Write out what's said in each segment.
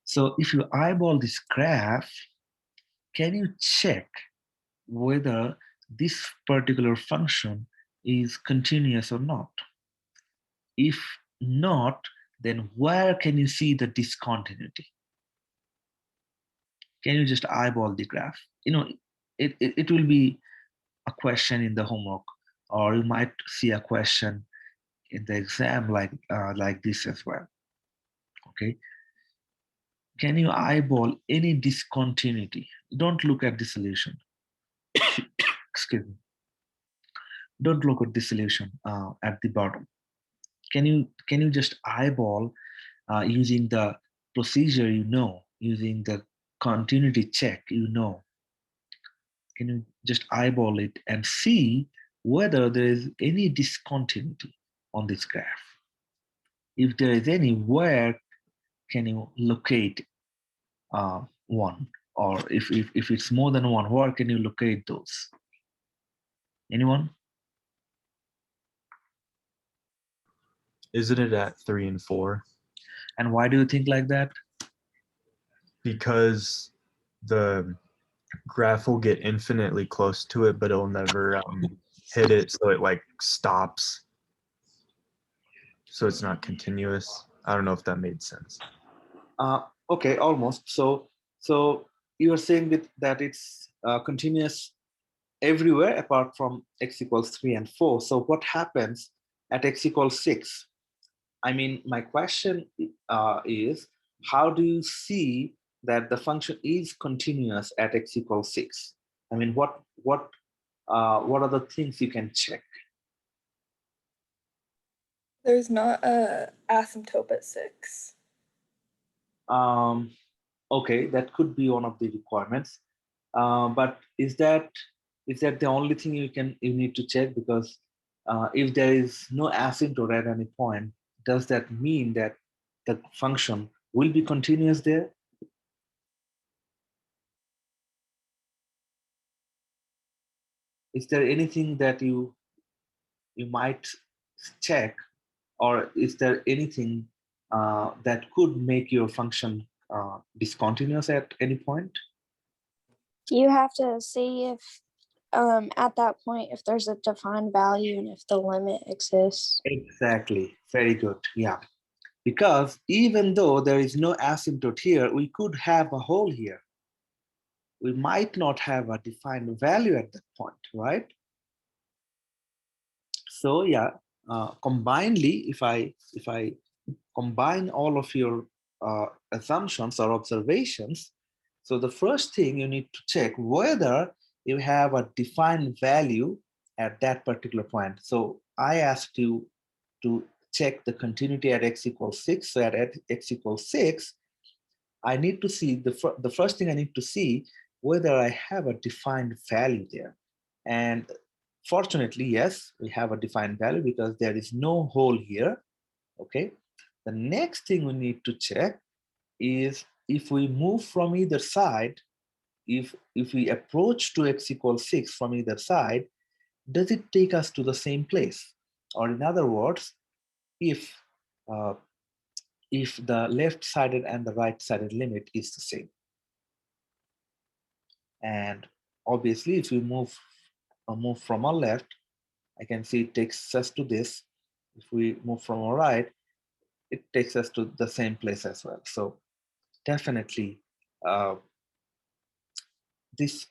So if you eyeball this graph, can you check whether this particular function is continuous or not? If not, then where can you see the discontinuity? Can you just eyeball the graph? It will be a question in the homework, or you might see a question in the exam like this as well. Okay. Can you eyeball any discontinuity? Don't look at the solution. Excuse me. Don't look at the solution at the bottom. Can you just eyeball using the procedure using the continuity check Can you just eyeball it and see whether there is any discontinuity on this graph? If there is any, where can you locate one? Or if it's more than one, where can you locate those? Anyone? Isn't it at 3 and 4? And why do you think like that? Because the graph will get infinitely close to it, but it'll never hit it, so it like stops. So it's not continuous. I don't know if that made sense. Okay, almost. So you are saying that it's continuous everywhere apart from x equals 3 and 4. So what happens at x equals 6? I mean, my question is, how do you see that the function is continuous at x equals 6? I mean, what are the things you can check? There's not a asymptote at 6. Okay, that could be one of the requirements. But is that the only thing you need to check? Because if there is no asymptote at any point, does that mean that the function will be continuous there? Is there anything that you might check, or is there anything that could make your function discontinuous at any point? You have to see if at that point if there's a defined value and if the limit exists. Exactly. Very good. Yeah. Because even though there is no asymptote here, we could have a hole here. We might not have a defined value at that point, right? So yeah, combinedly, if I combine all of your assumptions or observations, so the first thing you need to check whether you have a defined value at that particular point. So I asked you to check the continuity at x equals 6. So at x equals 6, I need to see the first thing I need to see whether I have a defined value there. And fortunately, yes, we have a defined value because there is no hole here. Okay. The next thing we need to check is if we move from either side, if we approach to x equals 6 from either side, does it take us to the same place? Or in other words, if the left-sided and the right-sided limit is the same. And obviously, if we move from our left, I can see it takes us to this. If we move from our right, it takes us to the same place as well. So definitely, this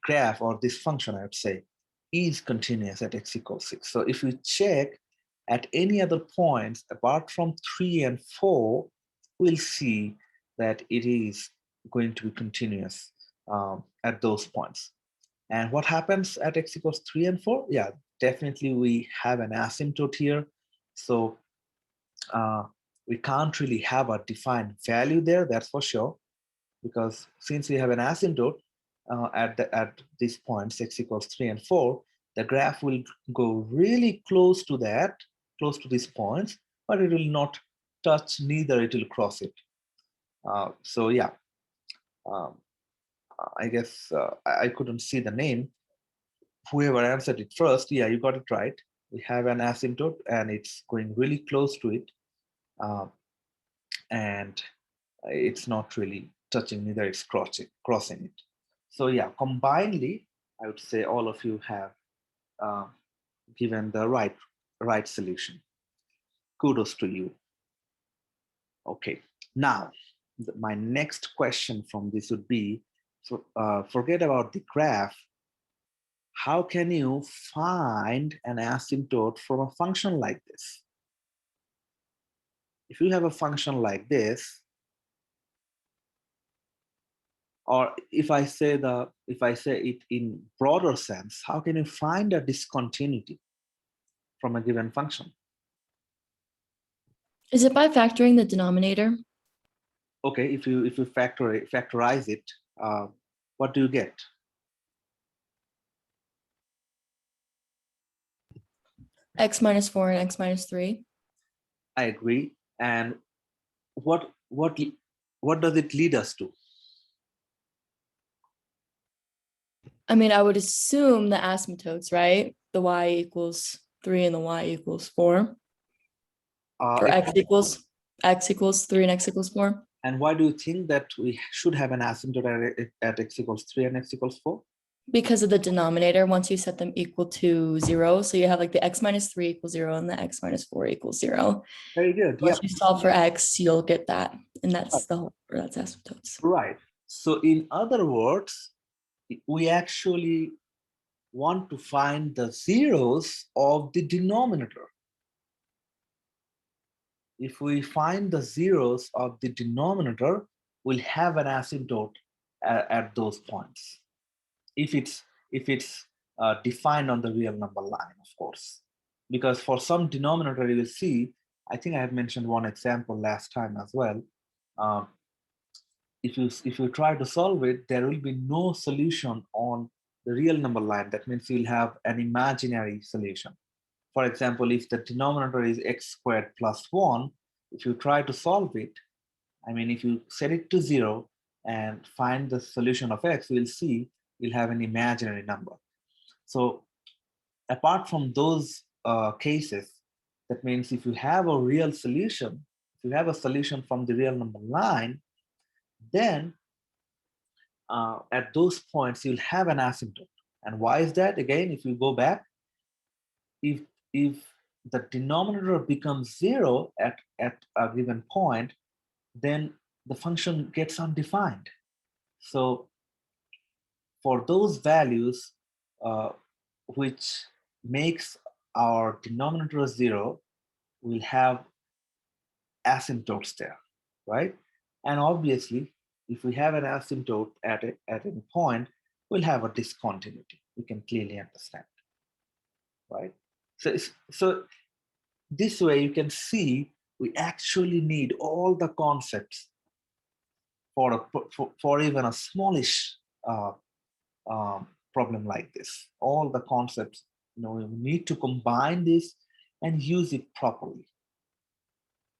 graph or this function, I would say, is continuous at x equals 6. So if we check at any other points apart from 3 and 4, we'll see that it is going to be continuous at those points. And what happens at x equals 3 and 4? Yeah, definitely we have an asymptote here. So we can't really have a defined value there, that's for sure. Because since we have an asymptote at these points, x equals 3 and 4, the graph will go really close to these points, but it will not touch, neither it will cross it. So yeah, I guess I couldn't see the name. Whoever answered it first, yeah, you got it right. We have an asymptote and it's going really close to it. And it's not really touching, neither it's crossing it. So yeah, combinedly, I would say all of you have uh, given the right solution. Kudos to you. Okay, now my next question from this would be, forget about the graph. How can you find an asymptote from a function like this? If you have a function like this, or if I say it in broader sense, how can you find a discontinuity from a given function? Is it by factoring the denominator? Okay, if you factorize it, what do you get? X minus 4 and x minus 3. I agree. And what does it lead us to? I mean, I would assume the asymptotes, right? The y equals 3 and the y equals 4. Or x equals 3 and x equals 4. And why do you think that we should have an asymptote at x equals 3 and x equals 4? Because of the denominator, once you set them equal to 0, so you have like the x minus 3 equals 0 and the x minus 4 equals 0. Very good. Once you solve for x, you'll get that. And that's that's asymptotes. Right. So in other words, we actually want to find the zeros of the denominator. If we find the zeros of the denominator, we'll have an asymptote at those points. If it's defined on the real number line, of course. Because for some denominator, you will see, I think I have mentioned one example last time as well. If you try to solve it, there will be no solution on the real number line. That means you'll have an imaginary solution. For example, if the denominator is x squared plus 1, if you try to solve it, I mean, if you set it to 0 and find the solution of x, we'll see you'll have an imaginary number. So apart from those cases, that means if you have a real solution, if you have a solution from the real number line, then at those points, you'll have an asymptote. And why is that? Again, if you go back, if the denominator becomes 0 at a given point, then the function gets undefined. So for those values which makes our denominator 0, we'll have asymptotes there, right? And obviously, if we have an asymptote at any point, we'll have a discontinuity. You can clearly understand, right? So this way you can see we actually need all the concepts for even a smallish problem like this. All the concepts, we need to combine this and use it properly,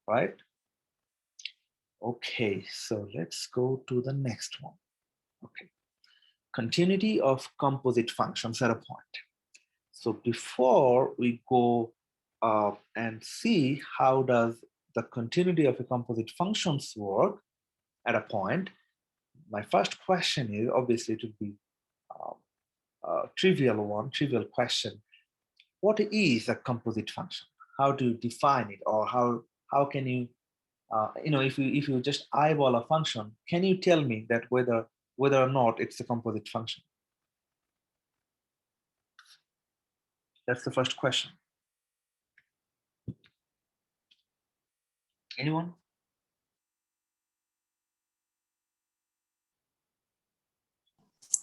right? Okay, so let's go to the next one. Okay, continuity of composite functions at a point. So before we go and see how does the continuity of a composite functions work at a point, my first question is, obviously it would be a trivial question. What is a composite function? How do you define it, or how can you, if you just eyeball a function, can you tell me that whether or not it's a composite function? That's the first question. Anyone?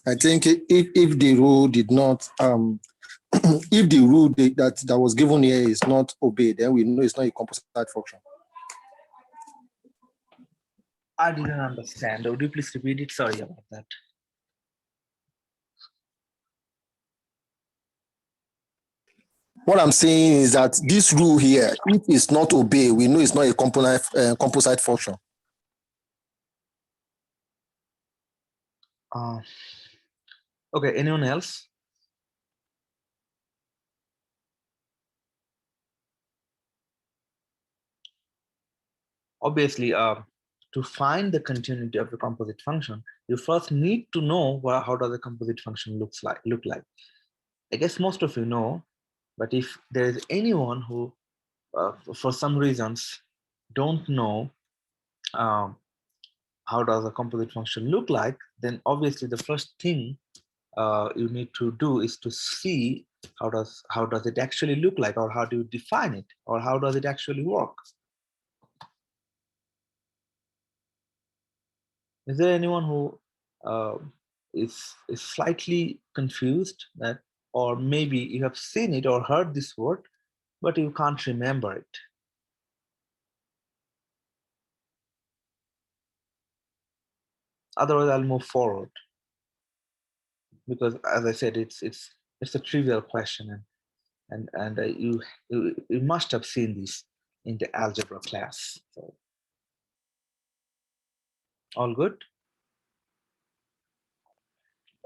I think if the rule did not, if the rule that was given here is not obeyed, then we know it's not a composite function. I didn't understand. Would you please repeat it? Sorry about that. What I'm saying is that this rule here, if it's not obeyed, we know it's not a composite function. Okay, anyone else? Obviously, to to find the continuity of the composite function, you first need to know how does the composite function look like. I guess most of you know, but if there is anyone who, for some reasons, don't know how does a composite function look like, then obviously the first thing you need to do is to see how does it actually look like, or how do you define it, or how does it actually work. Is there anyone who is slightly confused that, or maybe you have seen it or heard this word, but you can't remember it? Otherwise, I'll move forward, because as I said, it's a trivial question, and you must have seen this in the algebra class. So, all good?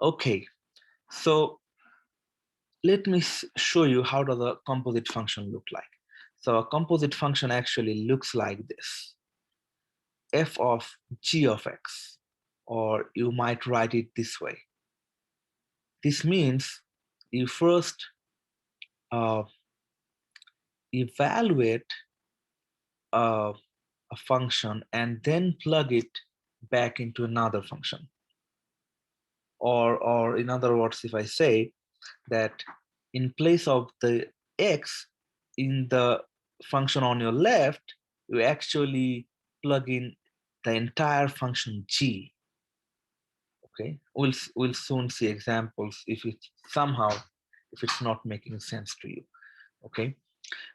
Okay, so let me show you how does a composite function look like. So a composite function actually looks like this: f of g of x, or you might write it this way. This means you first evaluate a function and then plug it back into another function. Or in other words, if I say that in place of the x in the function on your left, you actually plug in the entire function g. Okay, we'll soon see examples if it's not making sense to you. Okay,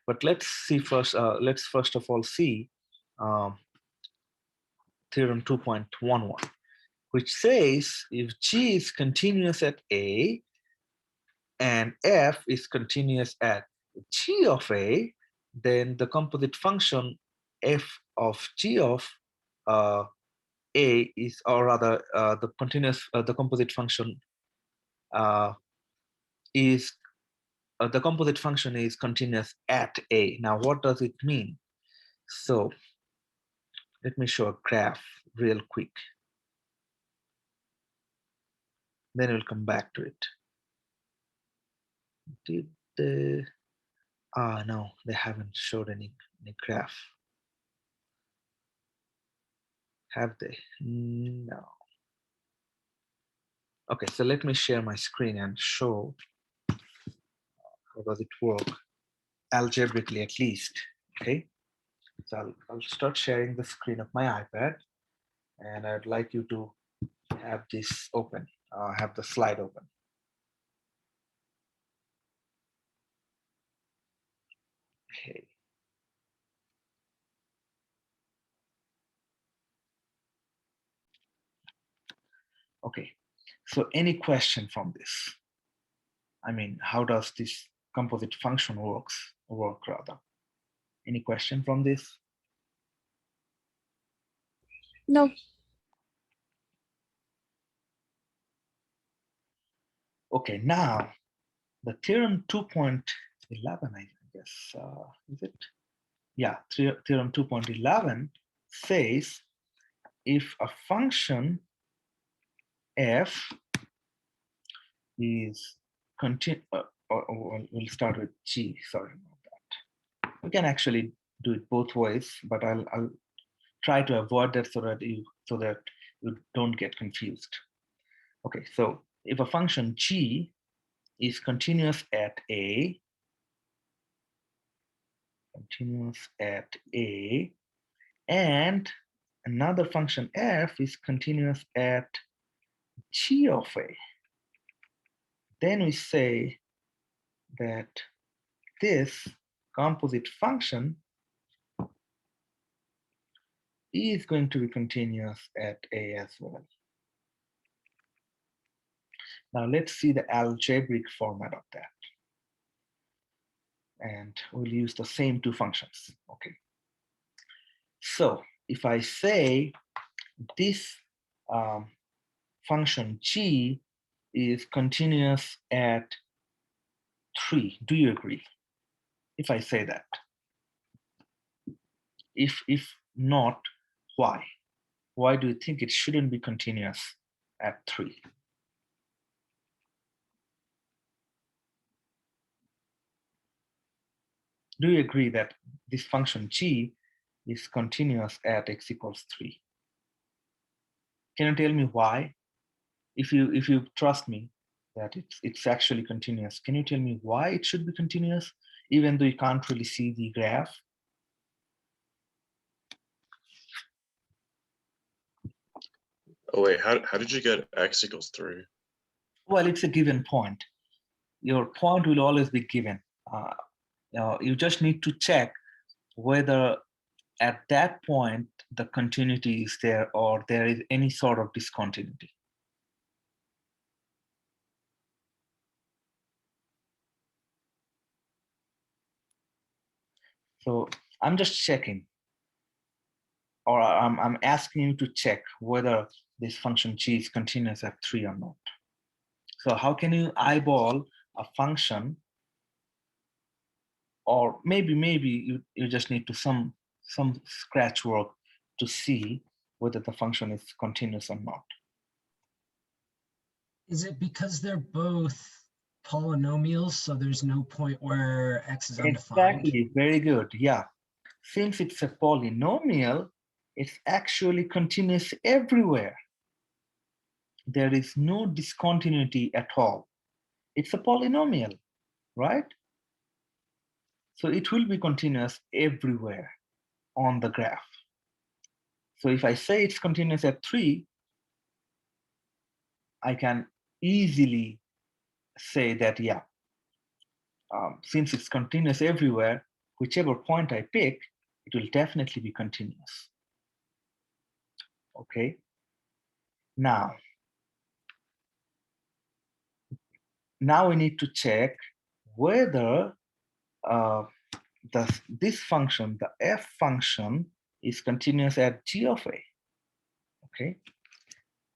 but let's see first. Let's first of all see theorem 2.11, which says if g is continuous at a and f is continuous at g of a, then the composite function f of g of a is, or rather, the composite function is the composite function is continuous at a. Now, what does it mean? So let me show a graph real quick. Then we'll come back to it. Did they? No, they haven't showed any graph. Have they? No. Okay, so let me share my screen and show how does it work, algebraically at least. Okay, so I'll start sharing the screen of my iPad, and I'd like you to have this open, have the slide open. Okay. Okay, so any question from this? I mean, how does this composite function work rather? Any question from this? No. Okay, now the theorem 2.11, I guess, is it? Yeah, theorem 2.11 says if a function f is we'll start with g, sorry about that. We can actually do it both ways, but I'll try to avoid that so that you don't get confused. Okay, so if a function g is continuous at a, and another function f is continuous at g of a, then we say that this composite function is going to be continuous at a as well. Now let's see the algebraic format of that. And we'll use the same two functions. Okay. So if I say this function g is continuous at 3, do you agree? If I say that. If not, why? why do you think it shouldn't be continuous at 3? Do you agree that this function g is continuous at x equals 3? Can you tell me why? If you trust me that it's actually continuous, can you tell me why it should be continuous, even though you can't really see the graph? Oh wait, how did you get x equals 3? Well, it's a given point. Your point will always be given. You just need to check whether at that point the continuity is there or there is any sort of discontinuity. So I'm just checking, or I'm asking you to check whether this function g is continuous at 3 or not. So how can you eyeball a function, or maybe you just need to some scratch work to see whether the function is continuous or not? Is it because they're both polynomials, so there's no point where x is undefined? Exactly, very good, yeah. Since it's a polynomial, it's actually continuous everywhere. There is no discontinuity at all. It's a polynomial, right? So it will be continuous everywhere on the graph. So if I say it's continuous at 3, I can easily say that, yeah, since it's continuous everywhere, whichever point I pick, it will definitely be continuous. Okay. Now we need to check whether this function, the f function, is continuous at g of a. Okay.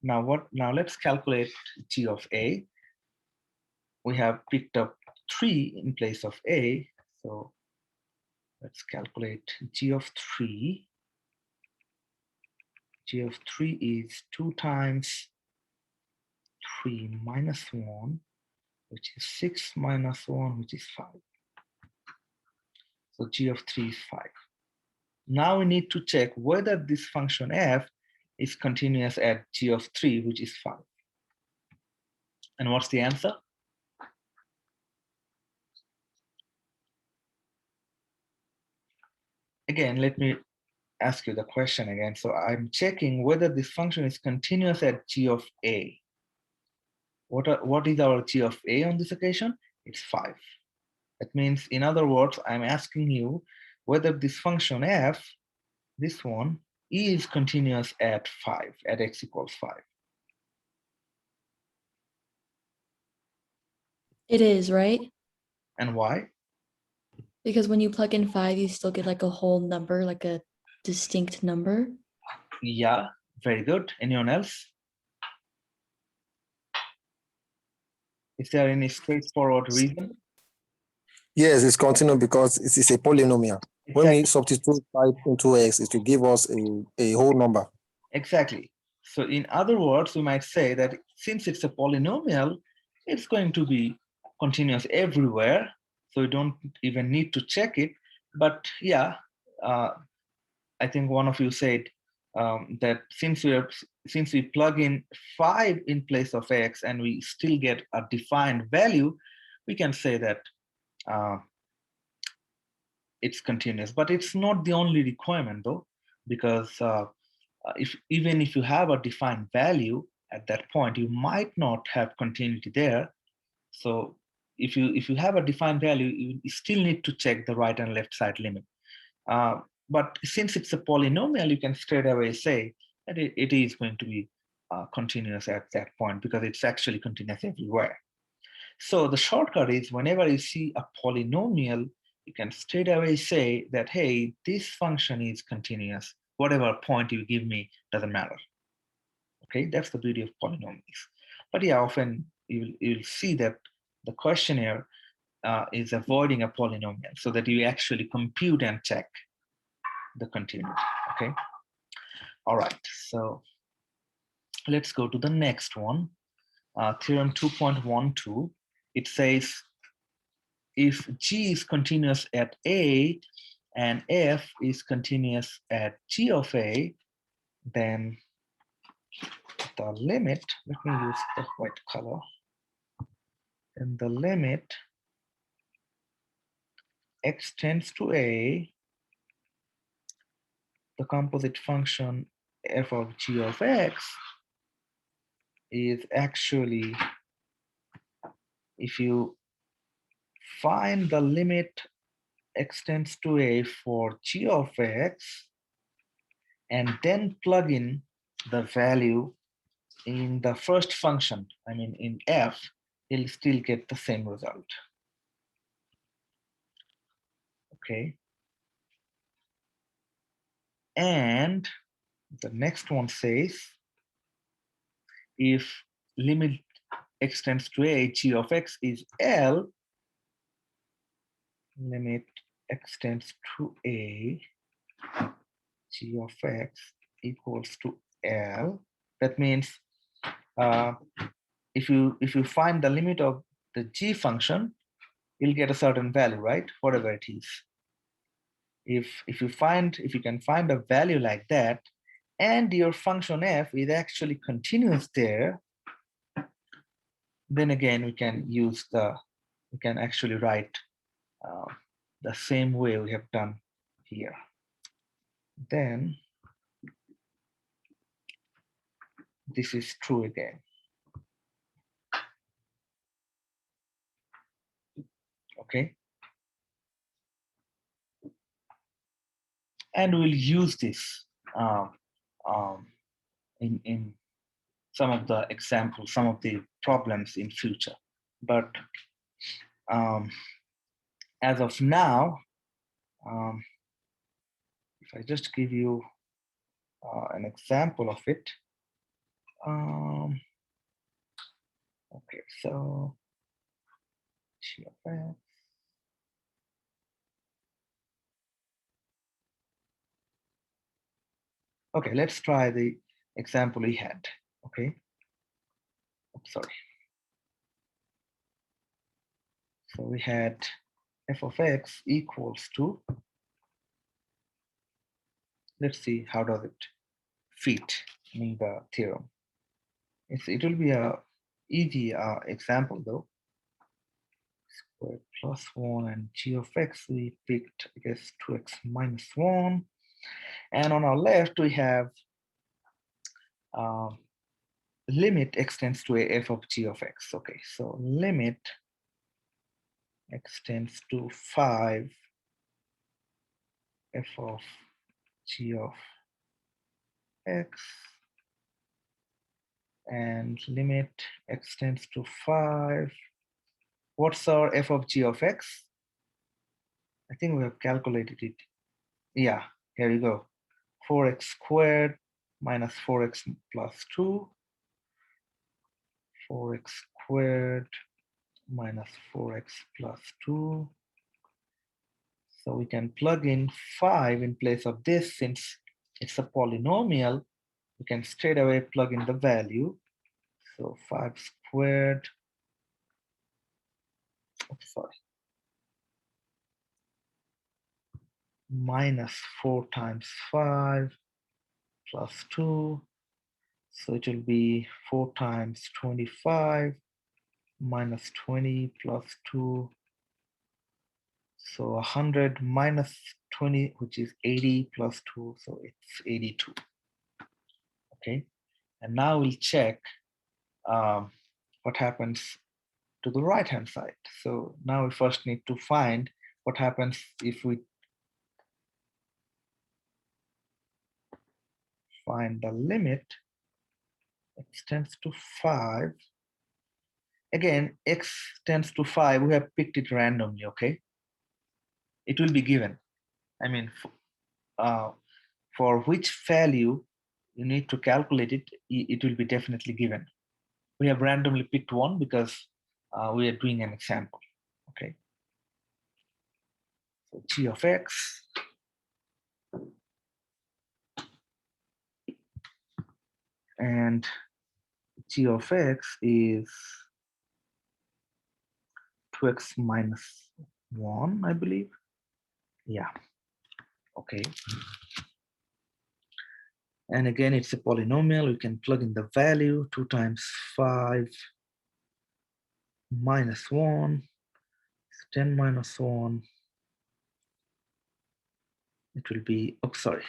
Now let's calculate g of a. We have picked up 3 in place of a, so let's calculate g of 3. G of 3 is 2 times 3 minus 1, which is 6 minus 1, which is 5. So g of 3 is 5. Now we need to check whether this function f is continuous at g of 3, which is 5. And what's the answer? Again, let me ask you the question again. So I'm checking whether this function is continuous at g of a. What is our g of a on this occasion? It's 5. That means, in other words, I'm asking you whether this function f, this one, is continuous at 5, at x equals 5. It is, right? And why? Because when you plug in 5, you still get like a whole number, like a distinct number. Yeah, very good. Anyone else? Is there any straightforward reason? Yes, it's continuous because it is a polynomial. When we Exactly. substitute 5 into x, it will give us a whole number. Exactly. So in other words, we might say that since it's a polynomial, it's going to be continuous everywhere. So you don't even need to check it. But yeah, I think one of you said that since we plug in 5 in place of x and we still get a defined value, we can say that it's continuous. But it's not the only requirement though, because even if you have a defined value at that point, you might not have continuity there. So if you have a defined value, you still need to check the right and left side limit. But since it's a polynomial, you can straight away say that it is going to be continuous at that point because it's actually continuous everywhere. So the shortcut is whenever you see a polynomial, you can straight away say that, hey, this function is continuous. Whatever point you give me doesn't matter. Okay, that's the beauty of polynomials. But yeah, often you'll see that the questionnaire is avoiding a polynomial so that you actually compute and check the continuity. Okay. All right. so let's go to the next one. Theorem 2.12. It says if G is continuous at A and F is continuous at G of A, then the limit, let me use the white color, then the limit x tends to A, the composite function f of g of x is actually, if you find the limit x tends to A for g of x and then plug in the value in the first function, I mean in f, you'll still get the same result. Okay. And the next one says if limit x tends to A, g of x is L, limit x tends to A, g of x equals to L. That means if you find the limit of the g function, you'll get a certain value, right? Whatever it is. If you can find a value like that, and your function f is actually continuous there, then again we can actually write the same way we have done here. Then this is true again. Okay. And we'll use this in some of the examples, some of the problems in future. But as of now, if I just give you an example of it. Okay, so G of x. Okay, let's try the example we had. Okay. Oops, sorry. So we had f of x equals to, let's see how does it fit in the theorem. It will be a easy example though. Square plus 1 and g of x we picked, I guess, 2x minus 1. And on our left we have limit x tends to a f of g of x. Okay, so limit x tends to 5 f of g of x and limit x tends to 5. What's our f of g of x? I think we have calculated it. Yeah, here you go. 4x squared minus 4x plus 2. 4x squared minus 4x plus 2. So we can plug in 5 in place of this. Since it's a polynomial, we can straight away plug in the value. So 5 squared, oops, sorry, minus 4 times 5 plus 2. So it will be 4 times 25 minus 20 plus 2. So 100 minus 20, which is 80 plus 2. So it's 82. Okay. And now we'll check what happens to the right hand side. So now we first need to find what happens if we find the limit x tends to 5. Again, x tends to 5, we have picked it randomly, okay? It will be given. I mean, for which value you need to calculate it, it will be definitely given. We have randomly picked one because we are doing an example, okay? So g of x and g of x is 2x minus 1, I believe. Yeah, okay. And again, it's a polynomial. We can plug in the value. 2 times 5 minus 1 is 10 minus 1. It will be, oh, sorry.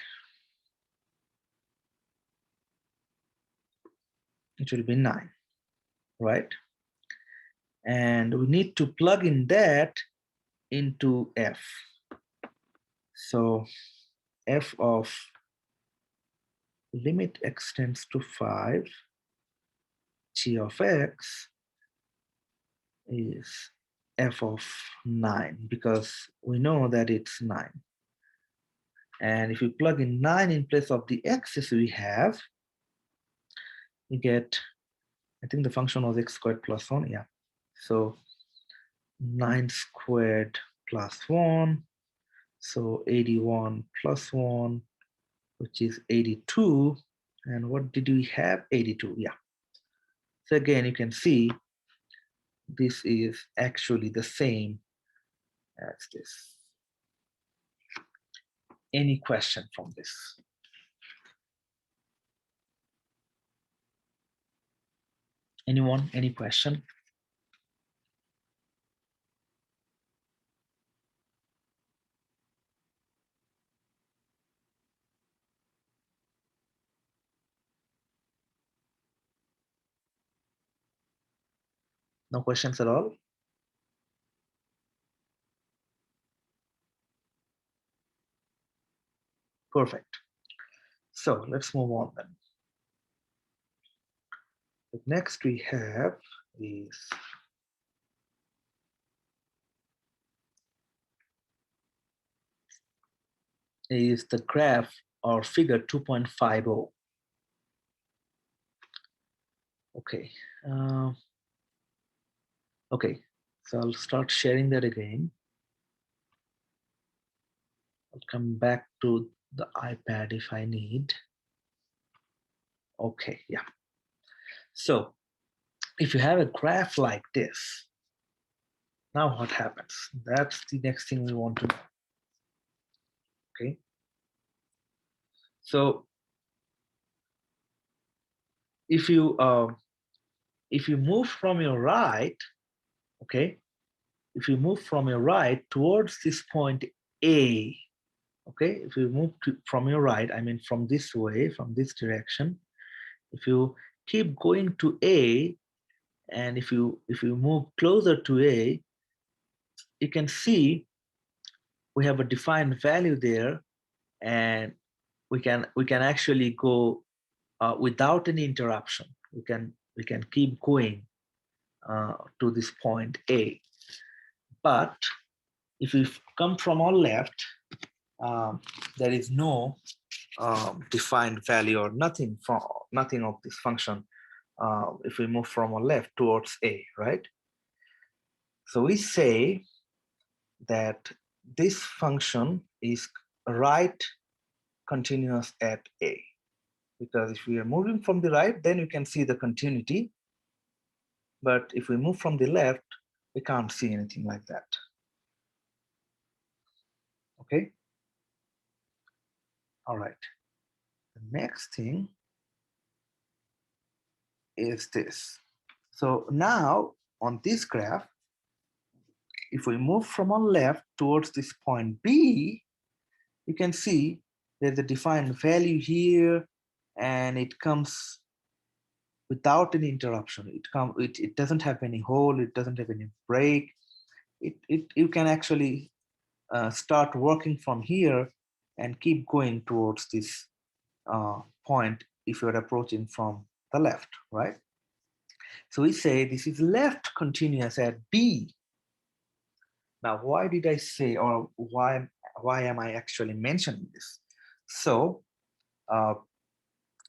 It will be 9, right? And we need to plug in that into f. So f of limit x tends to 5, g of x is f of 9, because we know that it's 9. And if we plug in 9 in place of the x's we have, you get, I think the function was x squared plus 1, yeah. So 9 squared plus 1, so 81 plus 1, which is 82. And what did we have? 82, yeah. So again, you can see this is actually the same as this. Any question from this? Anyone? Any question? No questions at all? Perfect. So let's move on then. The next we have is the graph or figure 2.50. Okay. Okay, so I'll start sharing that again. I'll come back to the iPad if I need. Okay, yeah. So if you have a graph like this, now what happens? That's the next thing we want to know. Okay. So if you move from your right, okay, if you move from your right towards this point A, okay, if you move from your right, I mean from this way, from this direction, if you keep going to A, and if you move closer to A, you can see we have a defined value there, and we can actually go without any interruption. We can keep going to this point A. But if we come from our left, there is no defined value or nothing of this function if we move from our left towards A, right? So we say that this function is right continuous at A, because if we are moving from the right, then you can see the continuity. But if we move from the left, we can't see anything like that. Okay. All right. The next thing is this. So now on this graph, if we move from our left towards this point B, you can see there's a defined value here, and it comes without any interruption. It doesn't have any hole, it doesn't have any break. You can actually start working from here and keep going towards this point if you're approaching from the left, right? So we say this is left continuous at B. Now, why did I say, or why am I actually mentioning this? So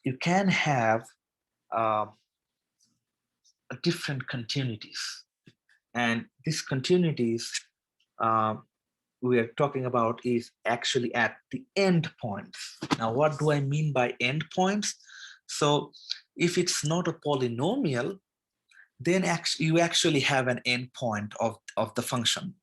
you can have different continuities, and these continuities we are talking about is actually at the end points. Now, what do I mean by end points? So If it's not a polynomial, then you actually have an endpoint of the function.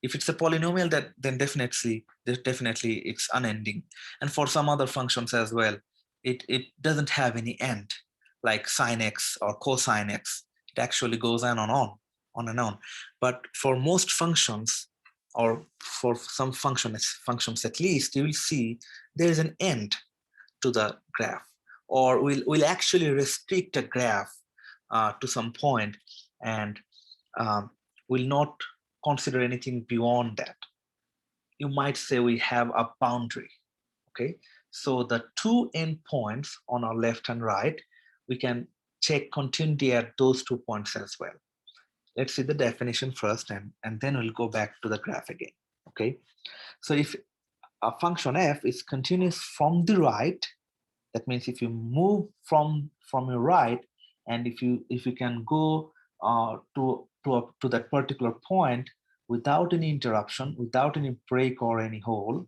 If it's a polynomial, then definitely it's unending. And for some other functions as well, it doesn't have any end, like sine x or cosine x. It actually goes on and on. But for most functions, or for some functions at least, you will see there is an end to the graph, or we'll actually restrict a graph to some point, and will not consider anything beyond that. You might say we have a boundary. Okay, so the two endpoints on our left and right, we can check continuity at those 2 points as well. Let's see the definition first, and then we'll go back to the graph again. Okay, so if a function f is continuous from the right, that means if you move from your right, and if you can go to that particular point without any interruption, without any break or any hole,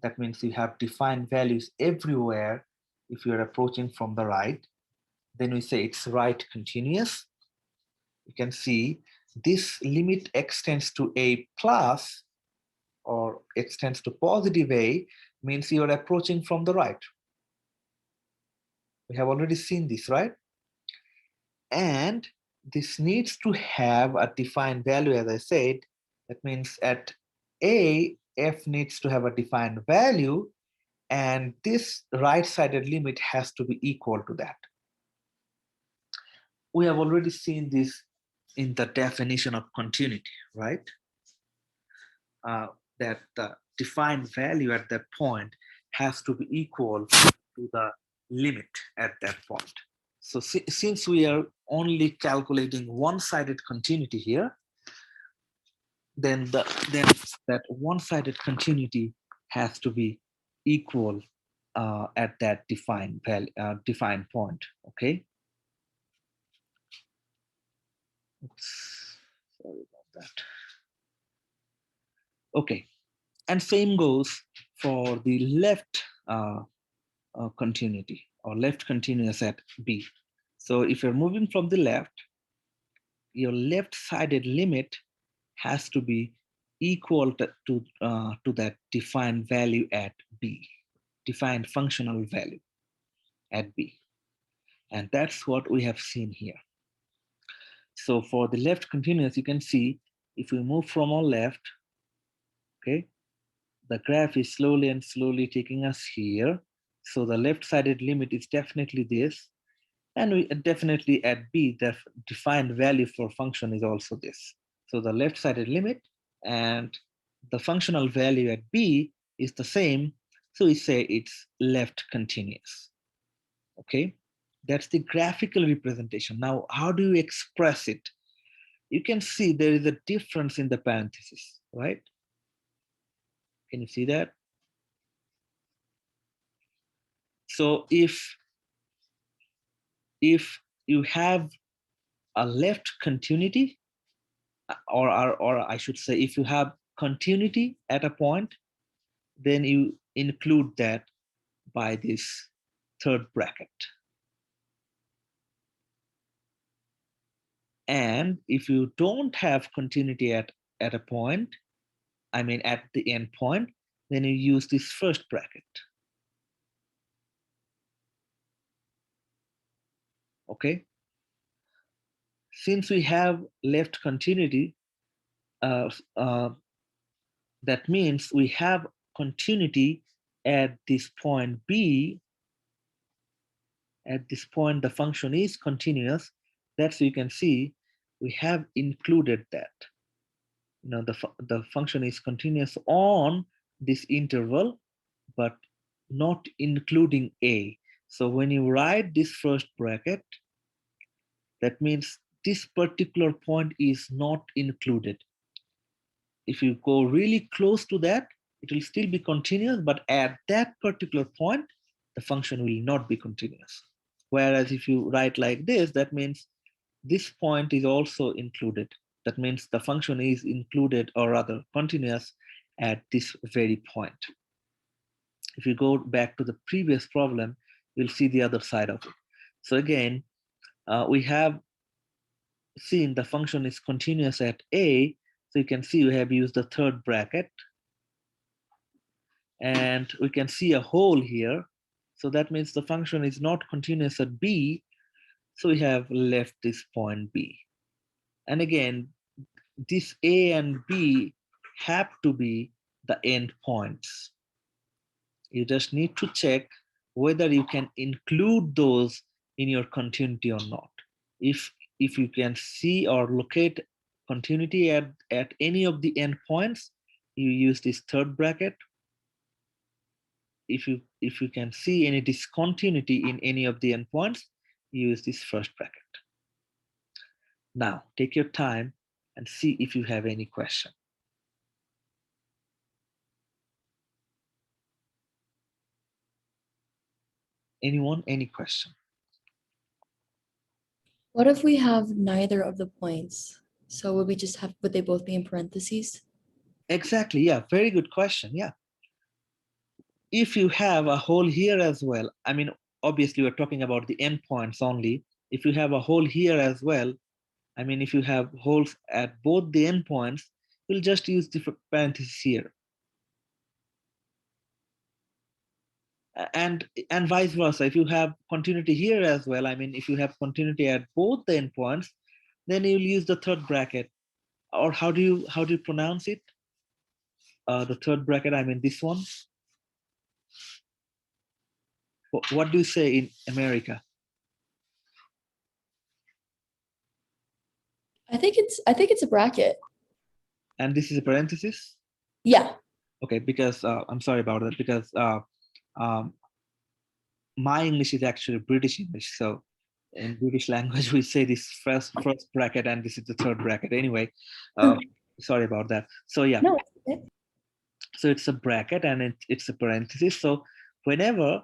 that means you have defined values everywhere. If you are approaching from the right, then we say it's right continuous. You can see this limit extends to a plus or extends to positive a, means you are approaching from the right. We have already seen this, right? And this needs to have a defined value, as I said. That means at a, f needs to have a defined value, and this right-sided limit has to be equal to that. We have already seen this in the definition of continuity, right? That the defined value at that point has to be equal to the limit at that point. So since we are only calculating one-sided continuity here, then that one-sided continuity has to be equal at that defined point. Okay. Oops. Sorry about that. Okay, and same goes for the left continuity, or left continuous at B. So if you're moving from the left, your left-sided limit has to be equal to that defined value at B, defined functional value at B. And that's what we have seen here. So for the left continuous, you can see if we move from our left, okay, the graph is slowly and slowly taking us here. So the left-sided limit is definitely this. And we definitely at B, the defined value for function is also this. So the left-sided limit and the functional value at B is the same. So we say it's left continuous. Okay, that's the graphical representation. Now, how do you express it? You can see there is a difference in the parentheses, right? Can you see that? So if you have a left continuity, or I should say, if you have continuity at a point, then you include that by this third bracket. And if you don't have continuity at a point, I mean at the end point, then you use this first bracket. Okay. Since we have left continuity, that means we have continuity at this point B. At this point, the function is continuous. That's, you can see we have included that. You know, the function is continuous on this interval, but not including A. So when you write this first bracket, that means this particular point is not included. If you go really close to that, it will still be continuous, but at that particular point, the function will not be continuous. Whereas if you write like this, that means this point is also included. That means the function is included, or rather continuous, at this very point. If you go back to the previous problem, you'll see the other side of it. So again, we have seen the function is continuous at a, so you can see we have used the third bracket, and we can see a hole here. So that means the function is not continuous at b, so we have left this point b. And again, this a and b have to be the end points. You just need to check whether you can include those in your continuity or not. If you can see or locate continuity at any of the endpoints, you use this third bracket. If you can see any discontinuity in any of the endpoints, you use this first bracket. Now take your time and see if you have any question. Anyone, any question? What if we have neither of the points? So would they both be in parentheses? Exactly, yeah, very good question, yeah. If you have a hole here as well, I mean, obviously we're talking about the endpoints only. If you have a hole here as well, I mean, if you have holes at both the endpoints, we'll just use the parentheses here. And vice versa, if you have continuity here as well, I mean, if you have continuity at both the endpoints, then you'll use the third bracket. Or how do you pronounce it? The third bracket, I mean this one. What do you say in America? I think it's a bracket. And this is a parenthesis? Yeah. Okay, because I'm sorry about that, because um, my English is actually British English. So in British language, we say this first bracket and this is the third bracket. Anyway, sorry about that. So yeah, No, it's okay. so it's a bracket and it's a parenthesis. So whenever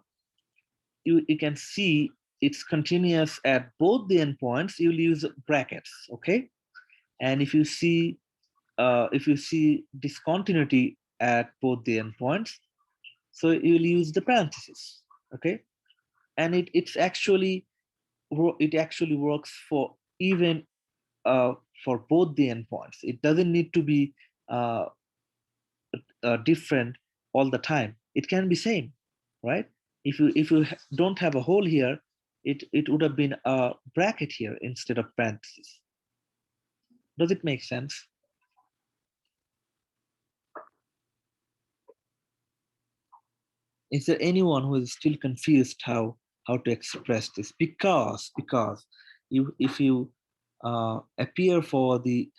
you can see it's continuous at both the endpoints, you'll use brackets, okay? And if you see discontinuity at both the endpoints, so you'll use the parentheses, okay? And it actually works for even for both the endpoints. It doesn't need to be different all the time. It can be same, right? If you don't have a hole here, it would have been a bracket here instead of parentheses. Does it make sense? Is there anyone who is still confused how to express this? Because if you appear for the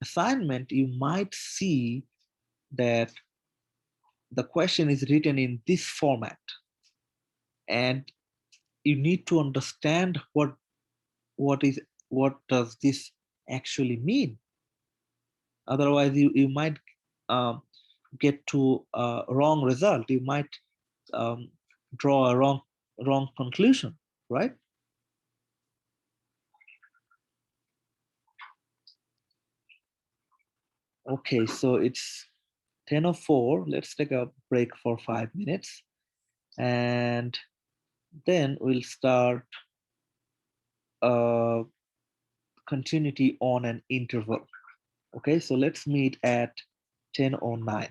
assignment, you might see that the question is written in this format, and you need to understand what does this actually mean. Otherwise, you might get to a wrong result. You might draw a wrong conclusion, right? Okay, so it's 10:04. Let's take a break for 5 minutes, and then we'll start continuity on an interval. Okay, so let's meet at 10:09.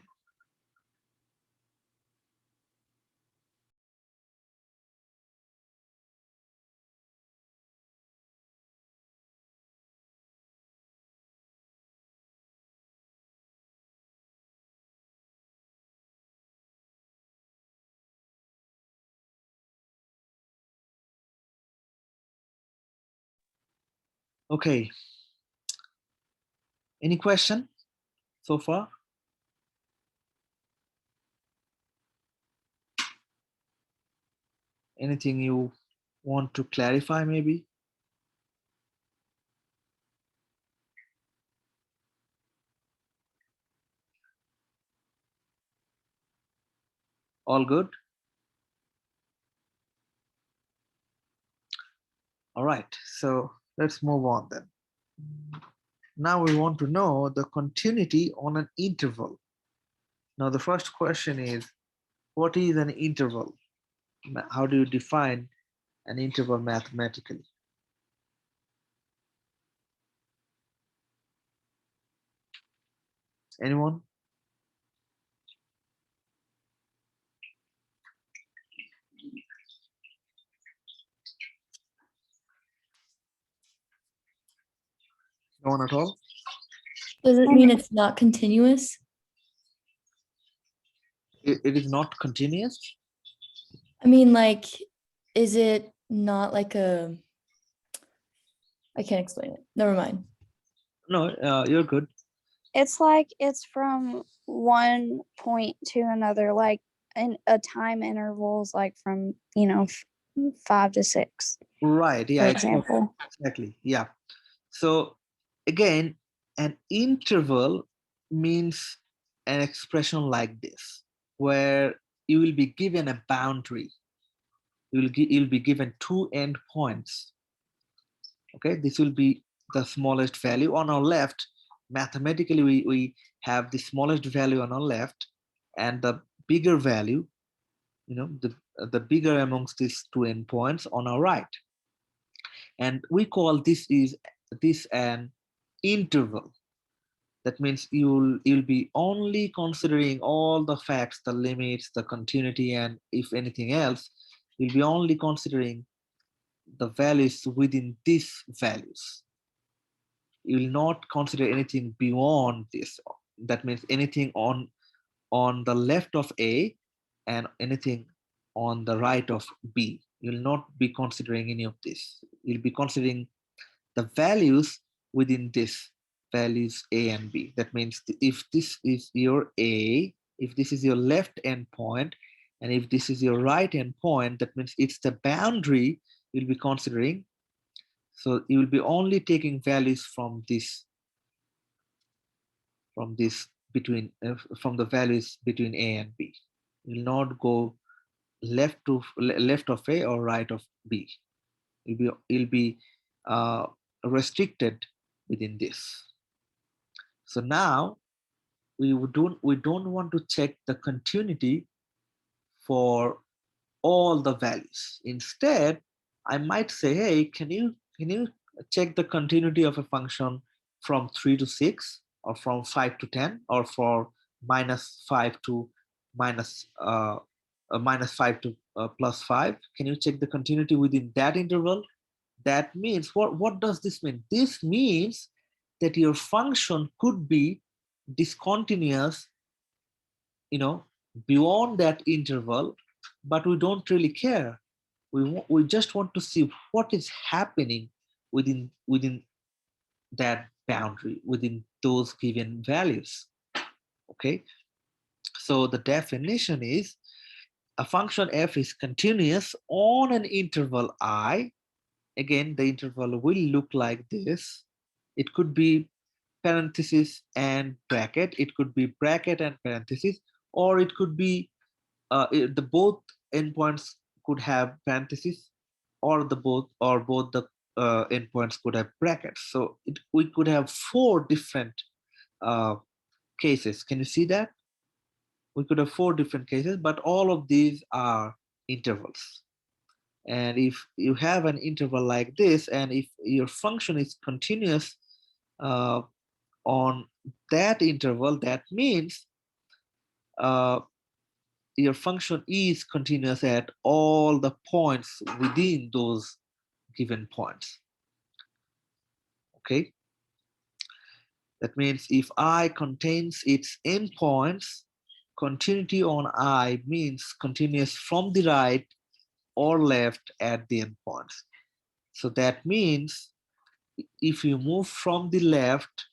Okay, any question so far? Anything you want to clarify maybe? All good? All right, so let's move on then. Now we want to know the continuity on an interval. Now the first question is, what is an interval? How do you define an interval mathematically? Anyone? No one at all? Does it mean it's not continuous? It is not continuous? I mean, like, is it not like a, I can't explain it. Never mind. No, you're good. It's like it's from one point to another, like in a time intervals, like from 5 to 6, Right, for yeah, example. exactly. Yeah. So again, an interval means an expression like this, where you will be given a boundary. You'll be given 2 endpoints. Okay, this will be the smallest value on our left. Mathematically, we have the smallest value on our left and the bigger value, the bigger amongst these 2 endpoints on our right. And we call this an interval. That means you'll be only considering all the facts, the limits, the continuity, and if anything else, you'll be only considering the values within these values. You will not consider anything beyond this. That means anything on the left of A and anything on the right of B. You'll not be considering any of this. You'll be considering the values within this values A and B. That means if this is your A, if this is your left endpoint, and if this is your right endpoint, that means it's the boundary you'll be considering. So you will be only taking values from this between from the values between A and B. You will not go left of A or right of B. You'll be restricted within this. So now we don't want to check the continuity for all the values. Instead, I might say, hey, can you check the continuity of a function from 3 to 6, or from 5 to 10, or for -5 to -5 to +5? Can you check the continuity within that interval? That means, what does this mean? This means that your function could be discontinuous, beyond that interval, but we don't really care. We just want to see what is happening within that boundary, within those given values. Okay, so the definition is a function f is continuous on an interval I. Again, the interval will look like this. It could be parenthesis and bracket, it could be bracket and parenthesis, or it could be the both endpoints could have parentheses, or both the endpoints could have brackets. So we could have 4 different cases. Can you see that? We could have 4 different cases, but all of these are intervals. And if you have an interval like this, and if your function is continuous on that interval, that means your function is continuous at all the points within those given points. Okay, that means if I contains its endpoints, continuity on I means continuous from the right or left at the endpoints. So that means if you move from the left,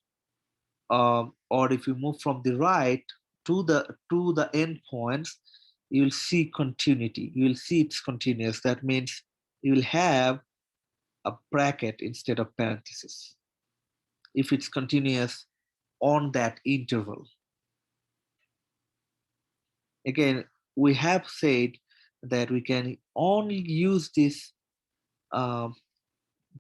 or if you move from the right to the endpoints, you will see continuity. You will see it's continuous. That means you will have a bracket instead of parentheses if it's continuous on that interval. Again, we have said that we can only use these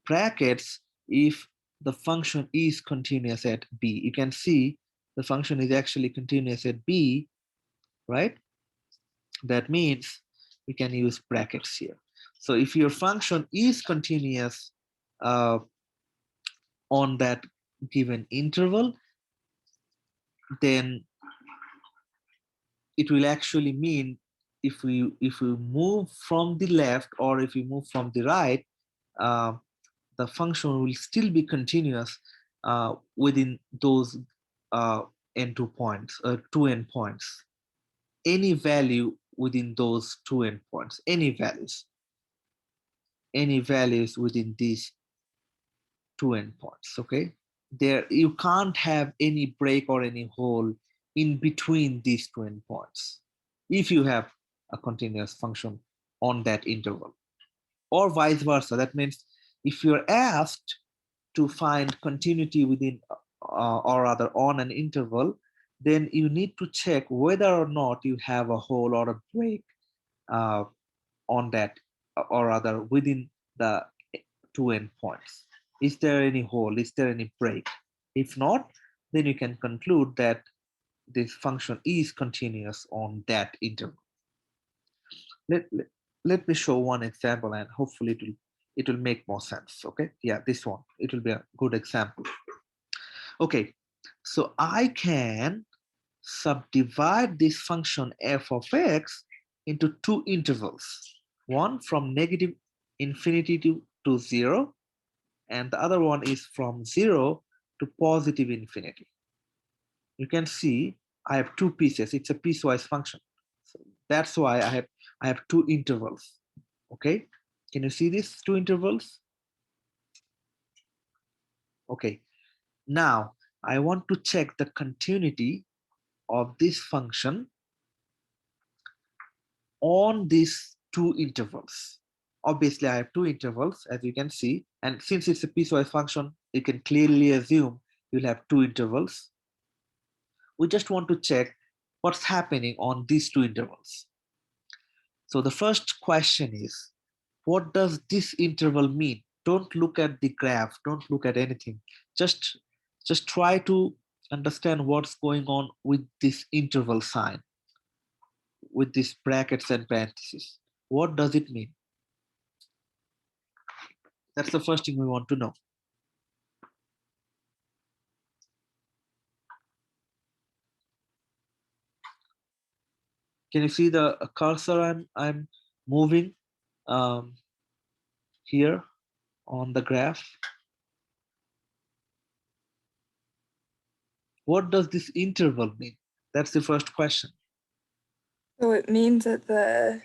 brackets if the function is continuous at B. You can see the function is actually continuous at B, right? That means we can use brackets here. So if your function is continuous on that given interval, then it will actually mean if we move from the left or if we move from the right, the function will still be continuous within those n2 points, two endpoints. Any value within those two endpoints, any values within these two endpoints. Okay, there you can't have any break or any hole in between these two endpoints if you have a continuous function on that interval, or vice versa. That means if you're asked to find continuity within or rather on an interval, then you need to check whether or not you have a hole or a break on that, or rather within the two endpoints. Is there any hole? Is there any break? If not, then you can conclude that this function is continuous on that interval. Let me show one example, and hopefully it will make more sense. Okay, yeah, this one, it will be a good example. Okay, so I can subdivide this function f of x into two intervals, one from negative infinity to 0, and the other one is from 0 to positive infinity. You can see I have two pieces. It's a piecewise function. So that's why I have two intervals. Okay, can you see these two intervals? Okay, now I want to check the continuity of this function on these two intervals. Obviously, I have two intervals, as you can see, and since it's a piecewise function, you can clearly assume you'll have two intervals. We just want to check what's happening on these two intervals. So the first question is, what does this interval mean? Don't look at the graph, don't look at anything. Just try to understand what's going on with this interval sign, with these brackets and parentheses. What does it mean? That's the first thing we want to know. Can you see the cursor I'm moving here on the graph? What does this interval mean? That's the first question. So it means that the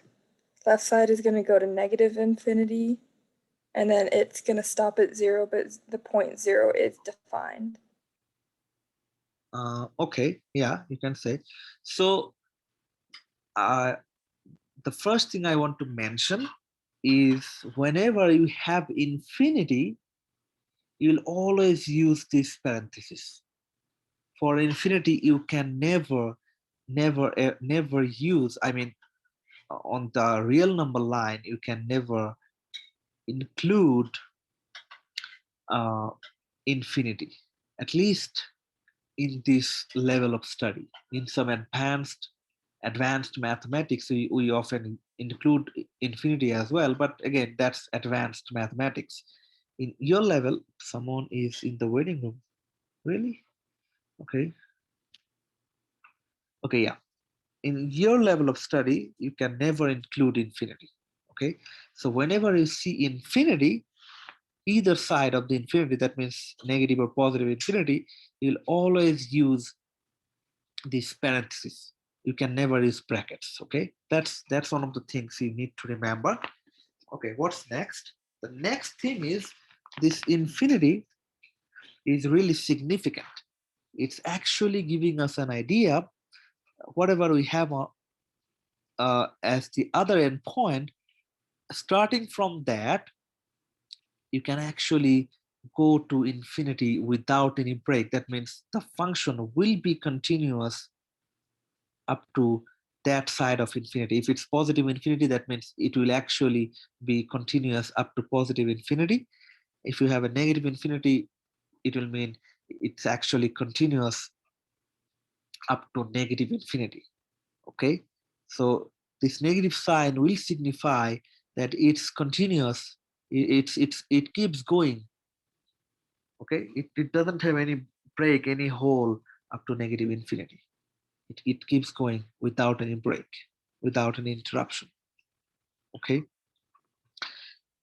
left side is going to go to negative infinity, and then it's going to stop at 0, but the point 0 is defined. Okay, yeah, you can say. So the first thing I want to mention is whenever you have infinity, you'll always use this parenthesis. For infinity, you can never use, I mean, on the real number line, you can never include infinity, at least in this level of study. In some advanced mathematics, we often include infinity as well, but again, that's advanced mathematics. In your level, someone is in the waiting room. Really? Okay. Okay, yeah. In your level of study, you can never include infinity. Okay. So whenever you see infinity, either side of the infinity, that means negative or positive infinity, you'll always use this parenthesis. You can never use brackets. Okay, that's one of the things you need to remember. Okay, what's next? The next thing is this infinity is really significant. It's actually giving us an idea. Whatever we have as the other endpoint, starting from that, you can actually go to infinity without any break. That means the function will be continuous up to that side of infinity. If it's positive infinity, that means it will actually be continuous up to positive infinity. If you have a negative infinity, it will mean it's actually continuous up to negative infinity. Okay, so this negative sign will signify that it's continuous. It keeps going. Okay, it doesn't have any break, any hole up to negative infinity. It keeps going without any break, without any interruption. Okay.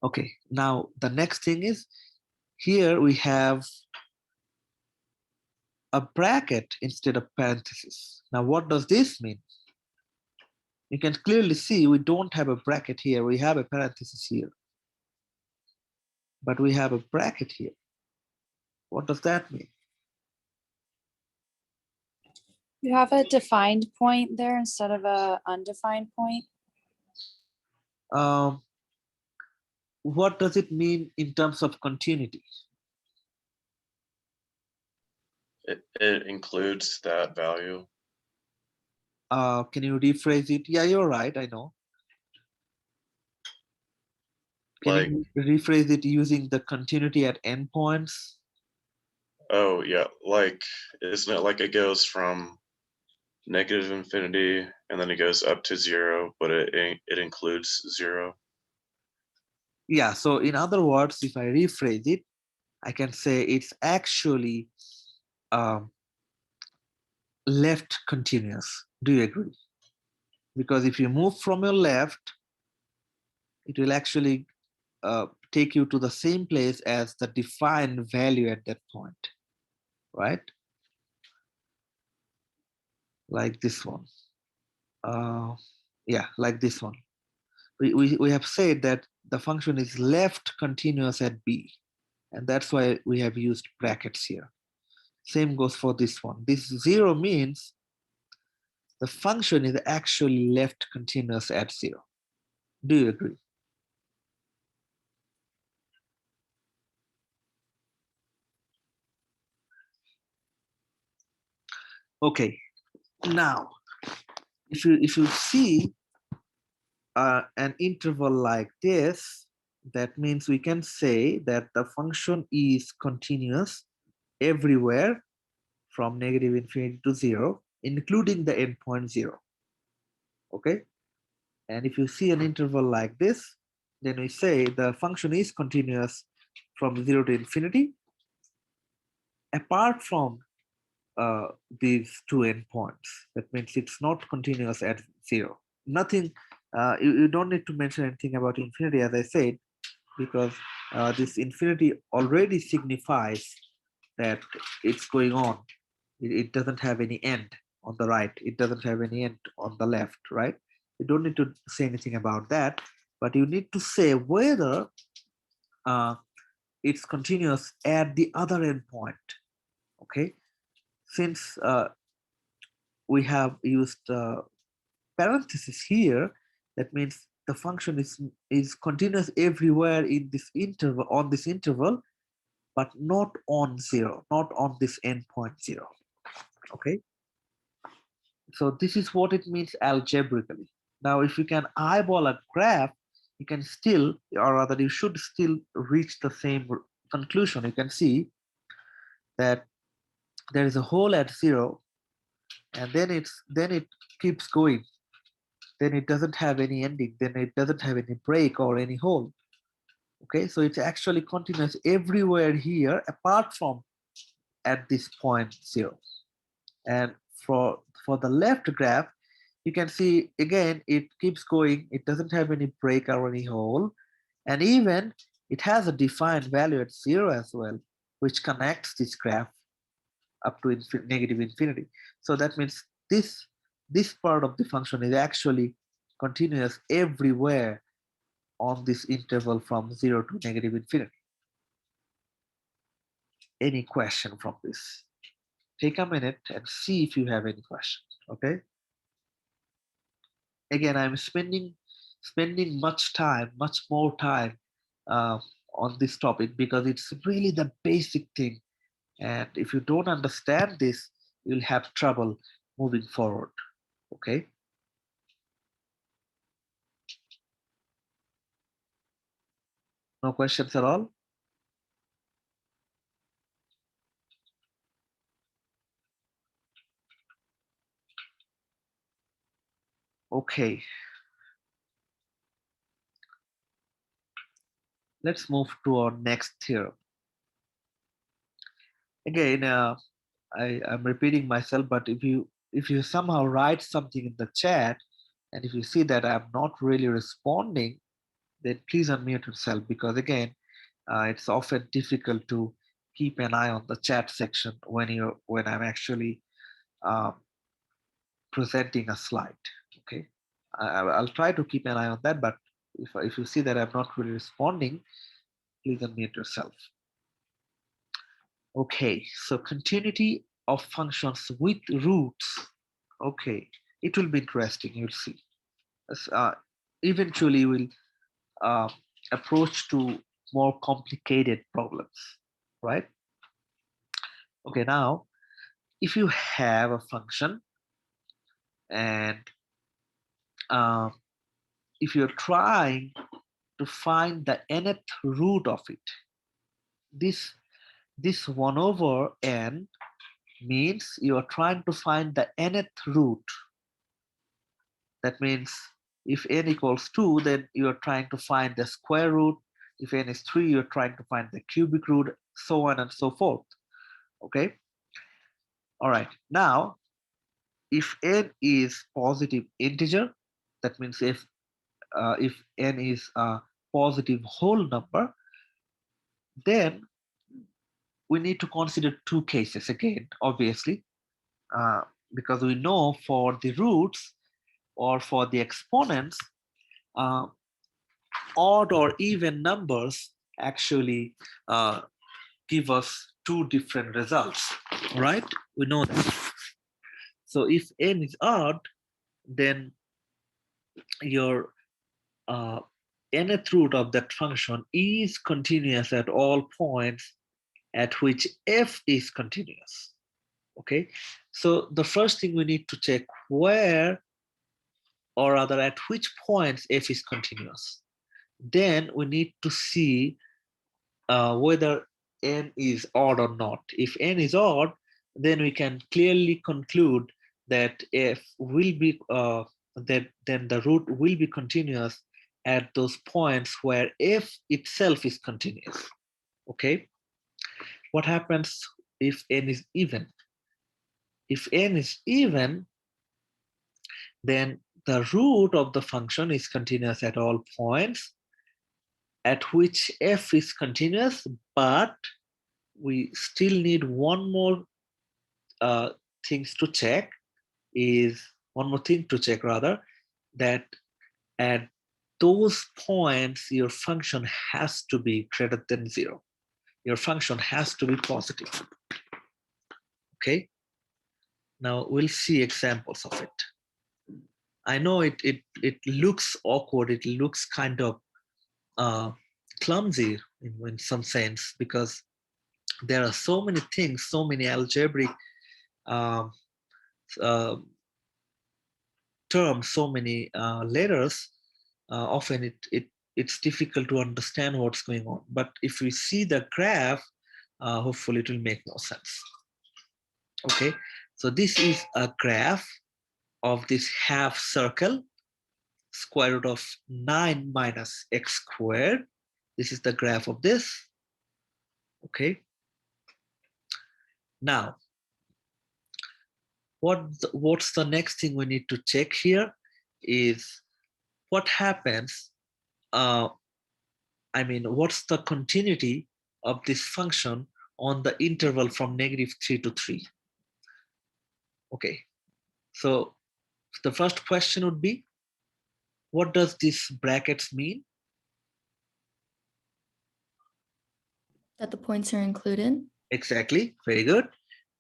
Okay, now the next thing is, here we have a bracket instead of parenthesis. Now what does this mean? You can clearly see we don't have a bracket here, we have a parenthesis here, but we have a bracket here. What does that mean? You have a defined point there instead of a undefined point. What does it mean in terms of continuity? It includes that value. Can you rephrase it? Yeah, you're right, I know. Can Like, you rephrase it using the continuity at endpoints? oh yeah, like, isn't it like it goes from negative infinity and then it goes up to 0, but it includes 0? Yeah, so in other words, if I rephrase it, I can say it's actually left continuous. Do you agree? Because if you move from your left, it will actually take you to the same place as the defined value at that point, right? Like this one. Yeah, like this one. We have said that the function is left continuous at b, and that's why we have used brackets here. Same goes for this one. This 0 means the function is actually left continuous at 0. Do you agree? Okay, now if you see an interval like this, that means we can say that the function is continuous everywhere from negative infinity to 0, including the endpoint 0. Okay, and if you see an interval like this, then we say the function is continuous from 0 to infinity, apart from these two endpoints. That means it's not continuous at 0. Nothing, you don't need to mention anything about infinity, as I said, because this infinity already signifies that it's going on. It doesn't have any end on the right. It doesn't have any end on the left, right? You don't need to say anything about that, but you need to say whether it's continuous at the other endpoint. Okay, since we have used parenthesis here, that means the function is continuous everywhere in this interval, on this interval, but not on 0, not on this endpoint 0. Okay, so this is what it means algebraically. Now if you can eyeball a graph, you can still, or rather you should still reach the same conclusion. You can see that there is a hole at 0, and then it keeps going, then it doesn't have any ending, then it doesn't have any break or any hole. Okay, so it's actually continuous everywhere here apart from at this point 0. And for the left graph, you can see again it keeps going, it doesn't have any break or any hole, and even it has a defined value at 0 as well, which connects this graph up to negative infinity. So that means this part of the function is actually continuous everywhere on this interval from 0 to negative infinity. Any question from this? Take a minute and see if you have any questions. Okay, again, I'm spending much more time uh, on this topic because it's really the basic thing, and if you don't understand this, you'll have trouble moving forward. Okay, no questions at all? Okay, let's move to our next theorem. Again, I'm repeating myself, but if you somehow write something in the chat, and if you see that I'm not really responding, then please unmute yourself, because again, it's often difficult to keep an eye on the chat section when I'm actually um, presenting a slide. Okay, I'll try to keep an eye on that, but if you see that I'm not really responding, please unmute yourself. Okay, so continuity of functions with roots. Okay, it will be interesting. You'll see. Eventually, we'll uh, approach to more complicated problems, right? Okay, now if you have a function and if you're trying to find the nth root of it, this 1 over n means you are trying to find the nth root. That means if n equals 2, then you are trying to find the square root. If n is 3, you're trying to find the cubic root, so on and so forth. Okay. All right. Now, if n is positive integer, that means if n is a positive whole number, then we need to consider two cases again, obviously, because we know for the roots or for the exponents, odd or even numbers actually give us two different results, right? We know that. So if n is odd, then your nth root of that function is continuous at all points at which f is continuous. Okay, so the first thing we need to check where, or rather at which points f is continuous. Then we need to see whether n is odd or not. If n is odd, then we can clearly conclude that f will be then the root will be continuous at those points where f itself is continuous. Okay, what happens if n is even? If n is even, then the root of the function is continuous at all points at which f is continuous, but we still need one more things to check one more thing to check rather, that at those points your function has to be greater than 0. Your function has to be positive. Okay, now we'll see examples of it. I know it looks awkward, it looks kind of clumsy in some sense, because there are so many things, so many algebraic terms, so many letters. Often it's difficult to understand what's going on. But if we see the graph, hopefully it will make more sense. Okay, so this is a graph of this half circle, square root of 9 minus x squared. This is the graph of this. Okay, now what's the next thing we need to check here is what happens, what's the continuity of this function on the interval from -3 to 3. Okay, so the first question would be, what does this brackets mean? That the points are included. Exactly, very good.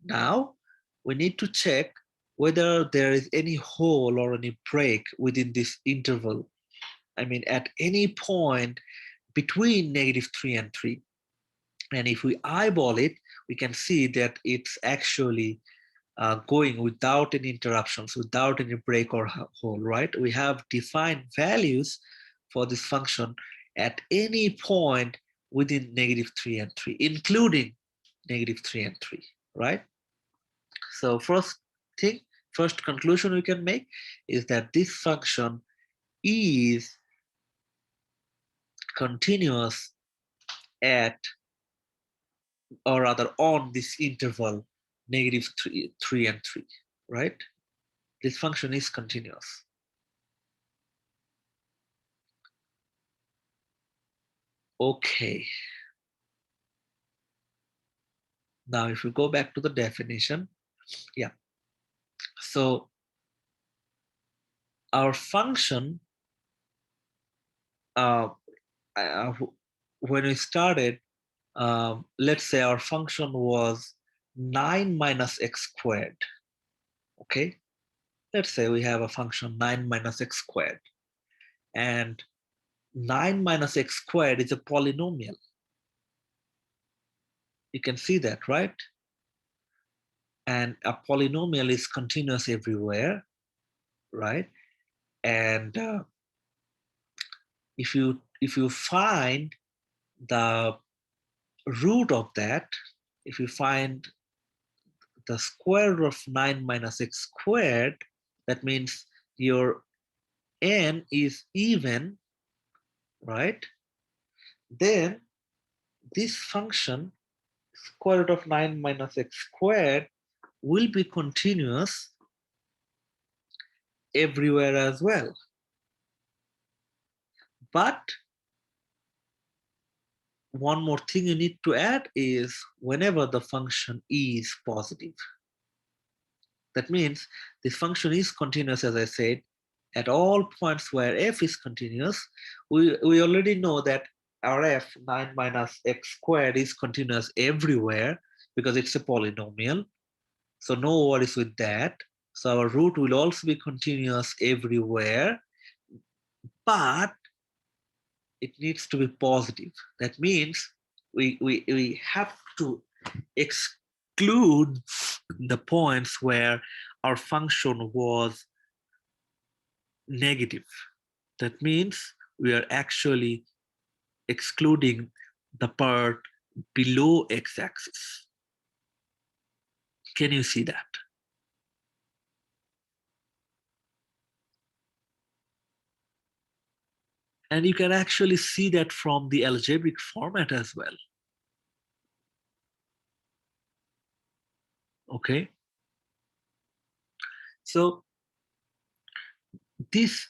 Now we need to check whether there is any hole or any break within this interval. At any point between -3 and 3. And if we eyeball it, we can see that it's actually going without any interruptions, without any break or hole, right? We have defined values for this function at any point within -3 and 3, including -3 and 3, right? So first conclusion we can make is that this function is continuous at, or rather on this interval -3 and 3, right? This function is continuous. Okay. Now, if we go back to the definition, yeah. So our function, when we started, let's say our function was 9 minus x squared. Okay. Let's say we have a function 9 minus x squared, and 9 minus x squared is a polynomial. You can see that, right? And a polynomial is continuous everywhere, right? And if you find the root of that, if you find the square root of 9 minus x squared, that means your n is even, right? Then this function, square root of 9 minus x squared, will be continuous everywhere as well. But one more thing you need to add is whenever the function is positive. That means this function is continuous, as I said, at all points where f is continuous. We already know that our f, 9 minus x squared, is continuous everywhere because it's a polynomial. So no worries with that. So our root will also be continuous everywhere, but it needs to be positive. That means we have to exclude the points where our function was negative. That means we are actually excluding the part below x-axis. Can you see that? And you can actually see that from the algebraic format as well. Okay. So this,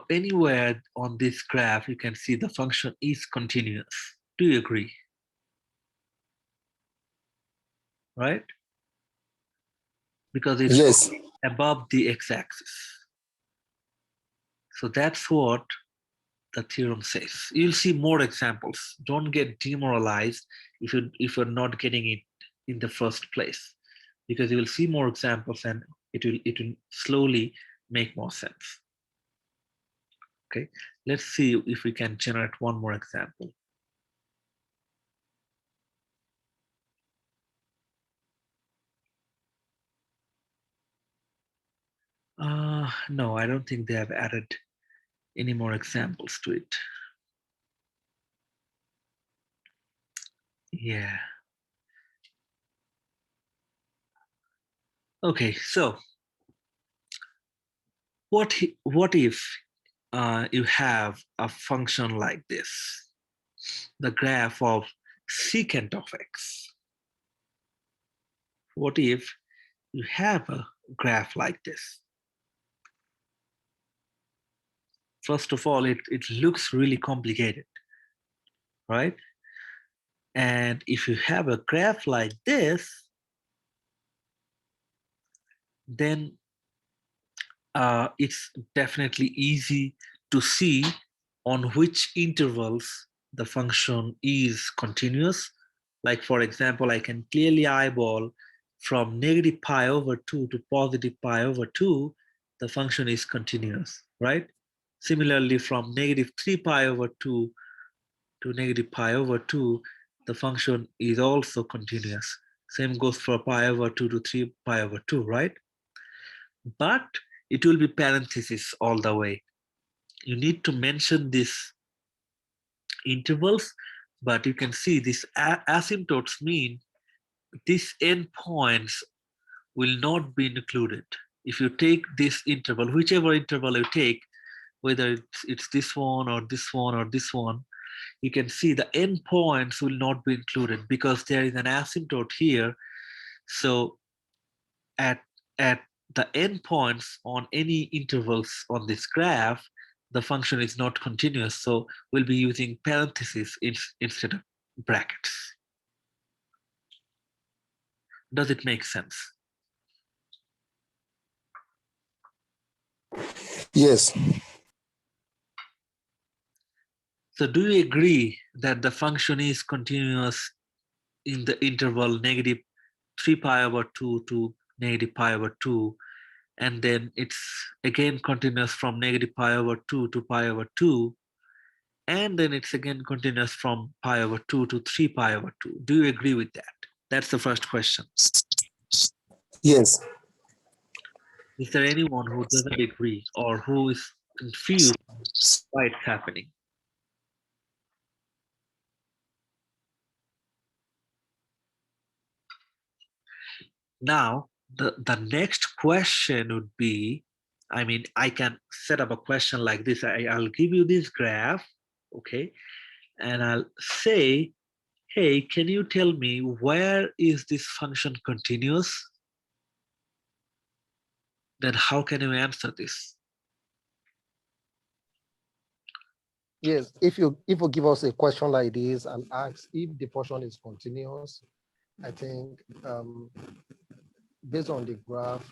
anywhere on this graph, you can see the function is continuous. Do you agree? Right? Because it's Yes. above the x-axis. So that's what the theorem says. You'll see more examples. Don't get demoralized if you're not getting it in the first place, because you will see more examples and it will slowly make more sense. Okay, let's see if we can generate one more example. No, I don't think they have added any more examples to it. Yeah. Okay, so what if you have a function like this, the graph of secant of x? What if you have a graph like this? First of all, it looks really complicated, right? And if you have a graph like this, then it's definitely easy to see on which intervals the function is continuous. Like, for example, I can clearly eyeball from negative pi over 2 to positive pi over 2, the function is continuous, right? Similarly, from negative 3 pi over 2 to negative pi over 2, the function is also continuous. Same goes for pi over 2 to 3 pi over 2, right? But it will be parentheses all the way. You need to mention these intervals, but you can see these asymptotes mean these endpoints will not be included. If you take this interval, whichever interval you take, whether it's this one or this one or this one, you can see the endpoints will not be included because there is an asymptote here. So at the endpoints on any intervals on this graph, the function is not continuous. So we'll be using parentheses instead of brackets. Does it make sense? Yes. So do you agree that the function is continuous in the interval negative 3 pi over 2 to negative pi over 2, and then it's again continuous from negative pi over 2 to pi over 2, and then it's again continuous from pi over 2 to 3 pi over 2. Do you agree with that? That's the first question. Yes. Is there anyone who doesn't agree or who is confused why it's happening? Now, the next question would be, I mean, I can set up a question like this. I'll give you this graph, okay? And I'll say, hey, can you tell me where is this function continuous? Then how can you answer this? Yes. If you give us a question like this and ask if the function is continuous, I think based on the graph,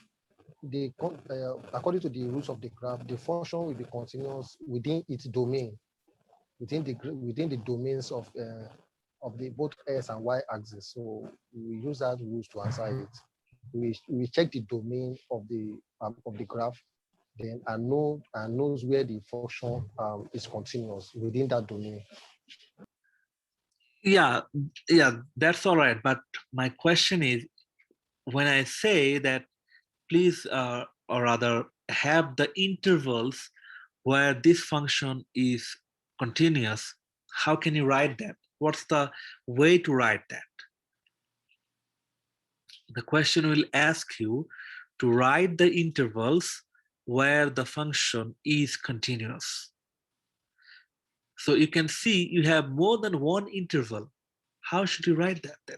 according to the rules of the graph, the function will be continuous within its domain, within the domains of the both x and y axis. So we use that rules to answer it. We check the domain of the graph, then and knows where the function is continuous within that domain. Yeah, that's all right. But my question is, when I say that, please, or rather, have the intervals where this function is continuous, how can you write that? What's the way to write that? The question will ask you to write the intervals where the function is continuous. So you can see you have more than one interval. How should you write that then?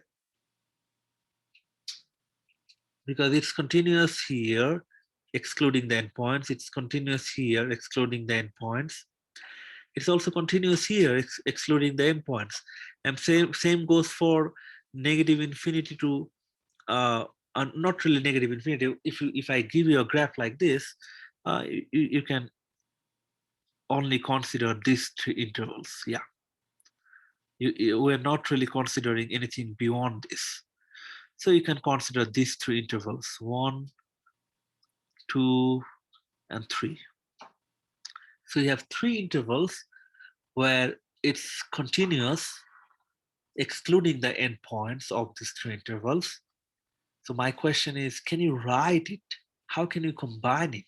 Because it's continuous here, excluding the endpoints. It's continuous here, excluding the endpoints. It's also continuous here, excluding the endpoints. And same goes for negative infinity to not really negative infinity. If I give you a graph like this, you can only consider these three intervals. Yeah, we're not really considering anything beyond this. So you can consider these three intervals: 1, 2, and 3. So you have three intervals where it's continuous, excluding the endpoints of these three intervals. So my question is, can you write it? How can you combine it?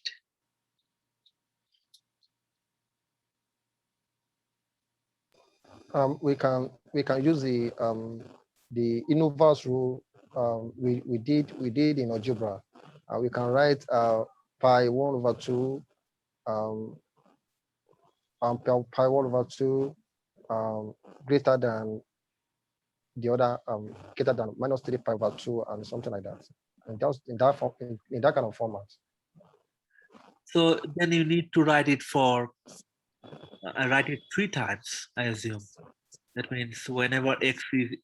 We can use the inverse rule we did in algebra. We can write pi 1 over 2 pi 1 over 2 greater than the other greater than minus 3 pi over 2 and something like that. And just in that form, in that kind of format. So then you need to write it for write it 3 times, I assume. That means whenever x is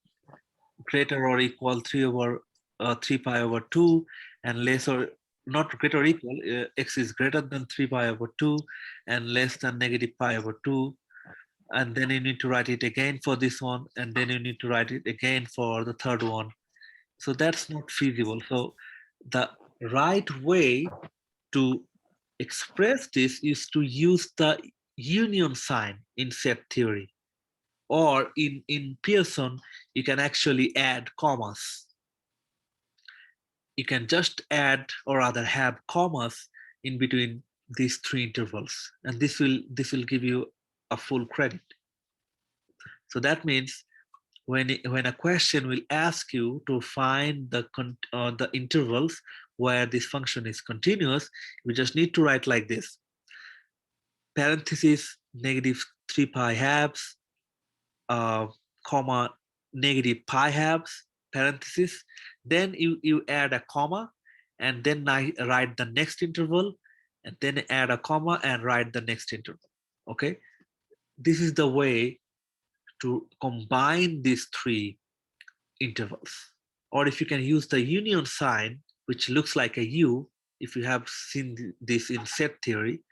greater or equal 3 over 3 pi over 2 and less or not greater or equal, x is greater than 3 pi over 2 and less than negative pi over 2. And then you need to write it again for this one, and then you need to write it again for the third one. So that's not feasible. So the right way to express this is to use the union sign in set theory. Or in Pearson, you can actually add commas. You can just add, or rather have commas in between these three intervals. And this will give you a full credit. So that means when a question will ask you to find the intervals where this function is continuous, you just need to write like this: parentheses, negative 3 pi halves, comma, negative pi halves, parenthesis, then you add a comma, and then I write the next interval, and then add a comma and write the next interval. Okay, this is the way to combine these three intervals. Or if you can use the union sign, which looks like a U, if you have seen this in set theory,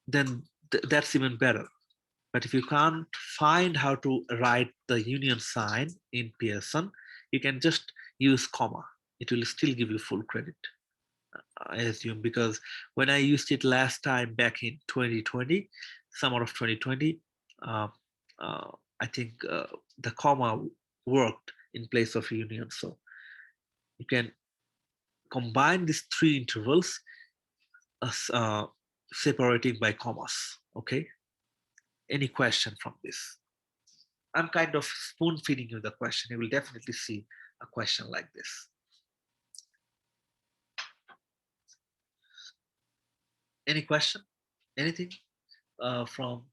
then that's even better. But if you can't find how to write the union sign in Pearson, you can just use comma. It will still give you full credit, I assume, because when I used it last time back in 2020, summer of 2020, uh, I think the comma worked in place of union. So you can combine these three intervals separating by commas. Okay. Any question from this? I'm kind of spoon feeding you the question. You will definitely see a question like this. Any question? Anything from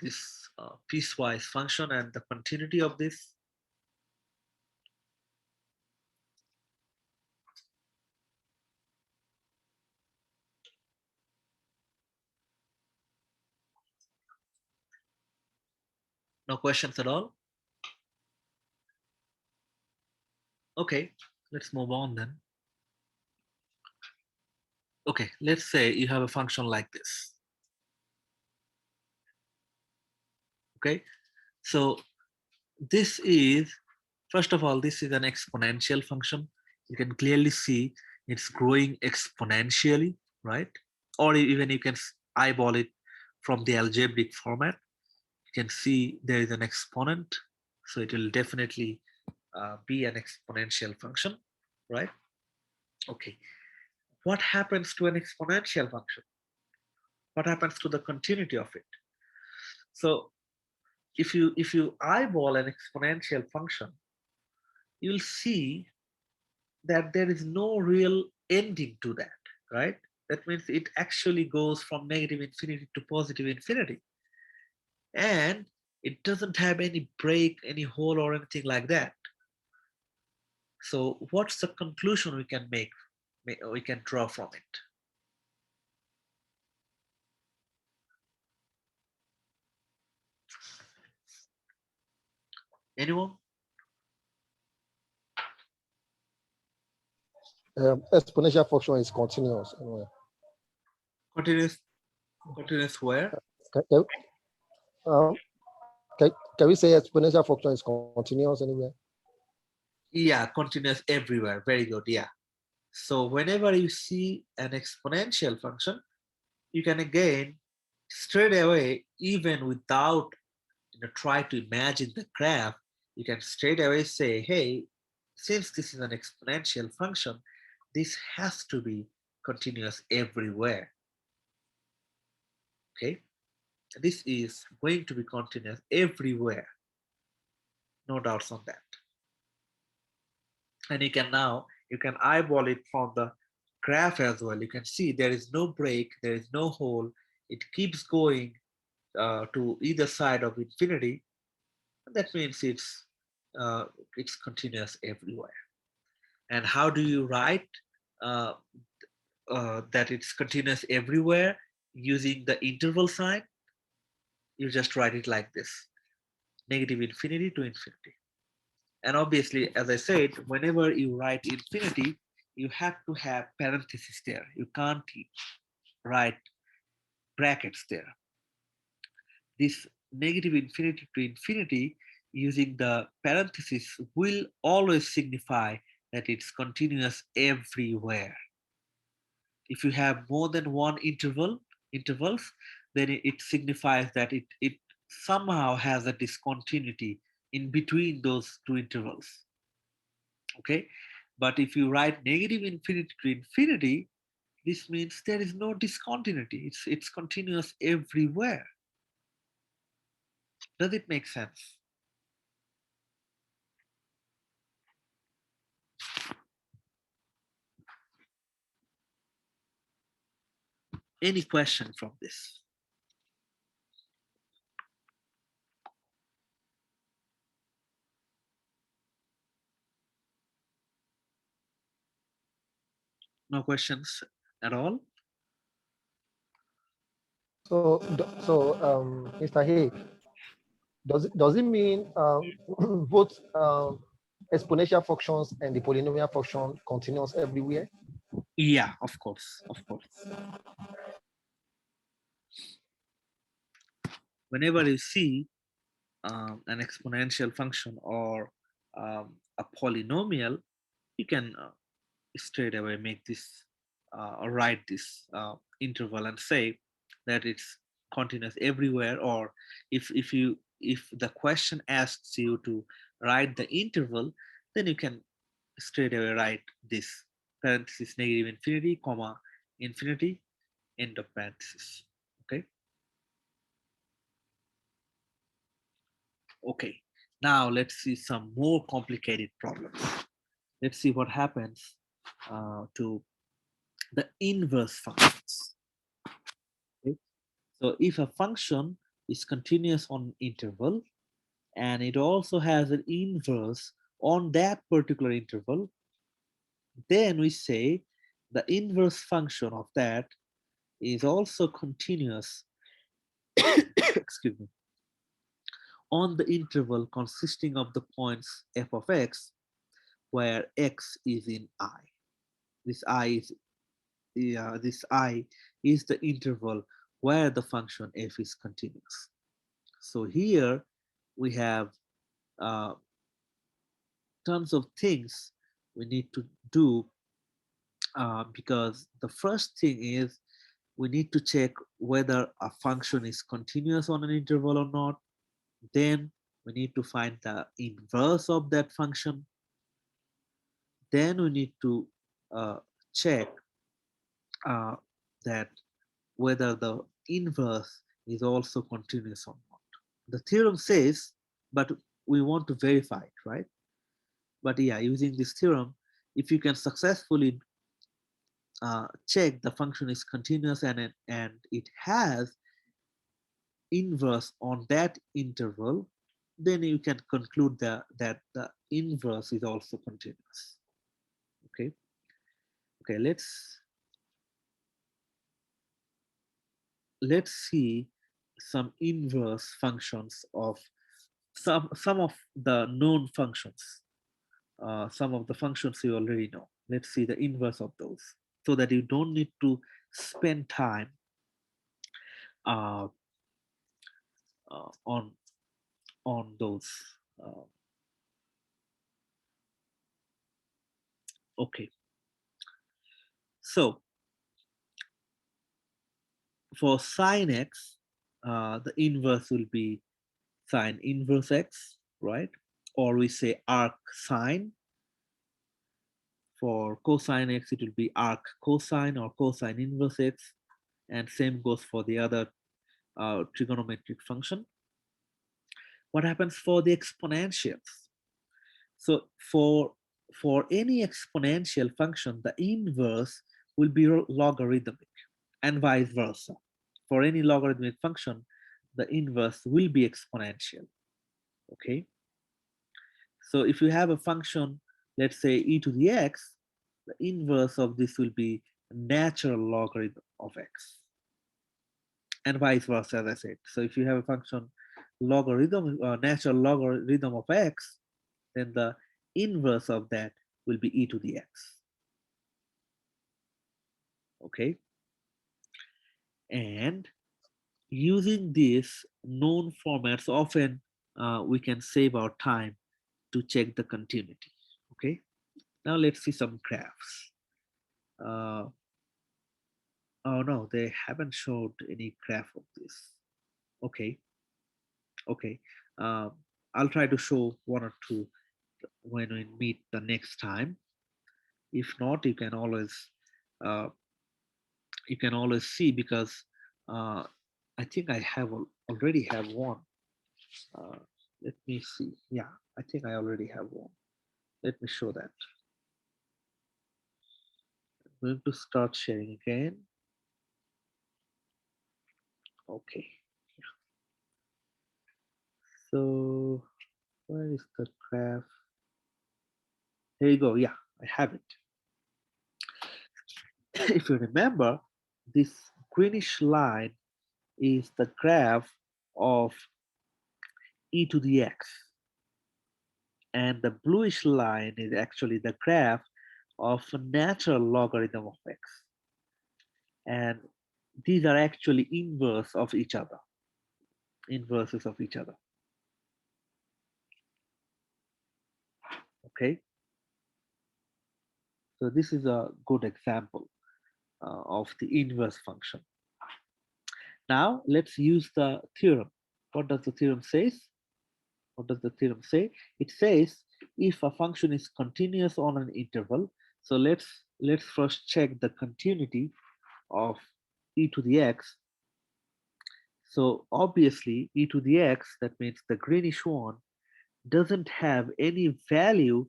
this piecewise function and the continuity of this? No questions at all? Okay, let's move on then. Okay, let's say you have a function like this. Okay, so this is, first of all, this is an exponential function. You can clearly see it's growing exponentially, right? Or even you can eyeball it from the algebraic format. You can see there is an exponent, so it will definitely be an exponential function, right? Okay, what happens to an exponential function? What happens to the continuity of it? So if you eyeball an exponential function, you'll see that there is no real ending to that, right? That means it actually goes from negative infinity to positive infinity. And it doesn't have any break, any hole, or anything like that. So what's the conclusion we can make, we can draw from it? Anyone? Exponential function is continuous. Anyway. Continuous where? Can, can, um, can we say exponential function is continuous anywhere? Yeah, continuous everywhere. Very good. Yeah. So whenever you see an exponential function, you can again straight away, even without try to imagine the graph, you can straight away say, hey, since this is an exponential function, this has to be continuous everywhere. Okay, this is going to be continuous everywhere. No doubts on that. And you can eyeball it from the graph as well. You can see there is no break, there is no hole. It keeps going to either side of infinity. And that means it's continuous everywhere. And how do you write uh, that it's continuous everywhere using the interval sign? You just write it like this: negative infinity to infinity. And obviously, as I said, whenever you write infinity, you have to have parentheses there. You can't write brackets there. This negative infinity to infinity using the parentheses will always signify that it's continuous everywhere. If you have more than one intervals, then it signifies that it somehow has a discontinuity in between those two intervals. Okay, but if you write negative infinity to infinity, this means there is no discontinuity. It's continuous everywhere. Does it make sense? Any question from this? No questions at all? Mr. Hay, does it mean both exponential functions and the polynomial function continuous everywhere? Yeah, of course, of course. Whenever you see an exponential function or a polynomial, you can straight away make this or write this interval and say that it's continuous everywhere. Or if the question asks you to write the interval, then you can straight away write this parenthesis negative infinity comma infinity end of parenthesis. Okay. Okay, now let's see some more complicated problems. Let's see what happens to the inverse functions. Okay? So if a function is continuous on interval and it also has an inverse on that particular interval, then we say the inverse function of that is also continuous excuse me, on the interval consisting of the points f of x where x is in I. This I is this I is the interval where the function f is continuous. So here we have uh, tons of things we need to do because the first thing is we need to check whether a function is continuous on an interval or not. Then we need to find the inverse of that function. Then we need to check uh, that whether the inverse is also continuous or not. The theorem says, but we want to verify it, right? But yeah, using this theorem, if you can successfully check the function is continuous and it has inverse on that interval, then you can conclude that the inverse is also continuous. Okay. Okay, let's see some inverse functions of some of the known functions, some of the functions you already know. Let's see the inverse of those so that you don't need to spend time uh, on those. Uh, okay, so for sine x, the inverse will be sine inverse x, right? Or we say arc sine. For cosine x, it will be arc cosine or cosine inverse x, and same goes for the other trigonometric function. What happens for the exponentials? So for any exponential function, the inverse will be logarithmic, and vice versa. For any logarithmic function, the inverse will be exponential. Okay. So if you have a function, let's say e to the x, the inverse of this will be natural logarithm of x, and vice versa, as I said. So if you have a function logarithm, natural logarithm of x, then the inverse of that will be e to the x. Okay. And using these known formats, often we can save our time to check the continuity. Okay. Now let's see some graphs. Oh no, they haven't showed any graph of this. Okay. Okay. Um, I'll try to show one or two when we meet the next time. If not, uh, you can always see because uh, I think I have already have one. Uh, let me see. Yeah, I think I already have one. Let me show that. I'm going to start sharing again. Okay. Yeah. So where is the graph? Here you go. Yeah, I have it. if you remember, this greenish line is the graph of e to the x, and the bluish line is actually the graph of a natural logarithm of x. And these are actually inverse of each other, inverses of each other. Okay, so this is a good example of the inverse function. Now let's use the theorem. What does the theorem say? What does the theorem say? It says if a function is continuous on an interval, so let's first check the continuity of e to the x. So obviously e to the x, that means the greenish one, doesn't have any value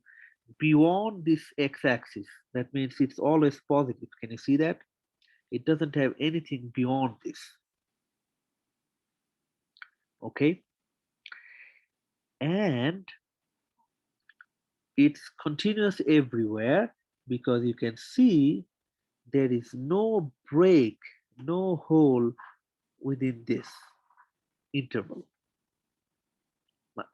beyond this x-axis. That means it's always positive. Can you see that? It doesn't have anything beyond this. Okay, and it's continuous everywhere because you can see there is no break, no hole within this interval.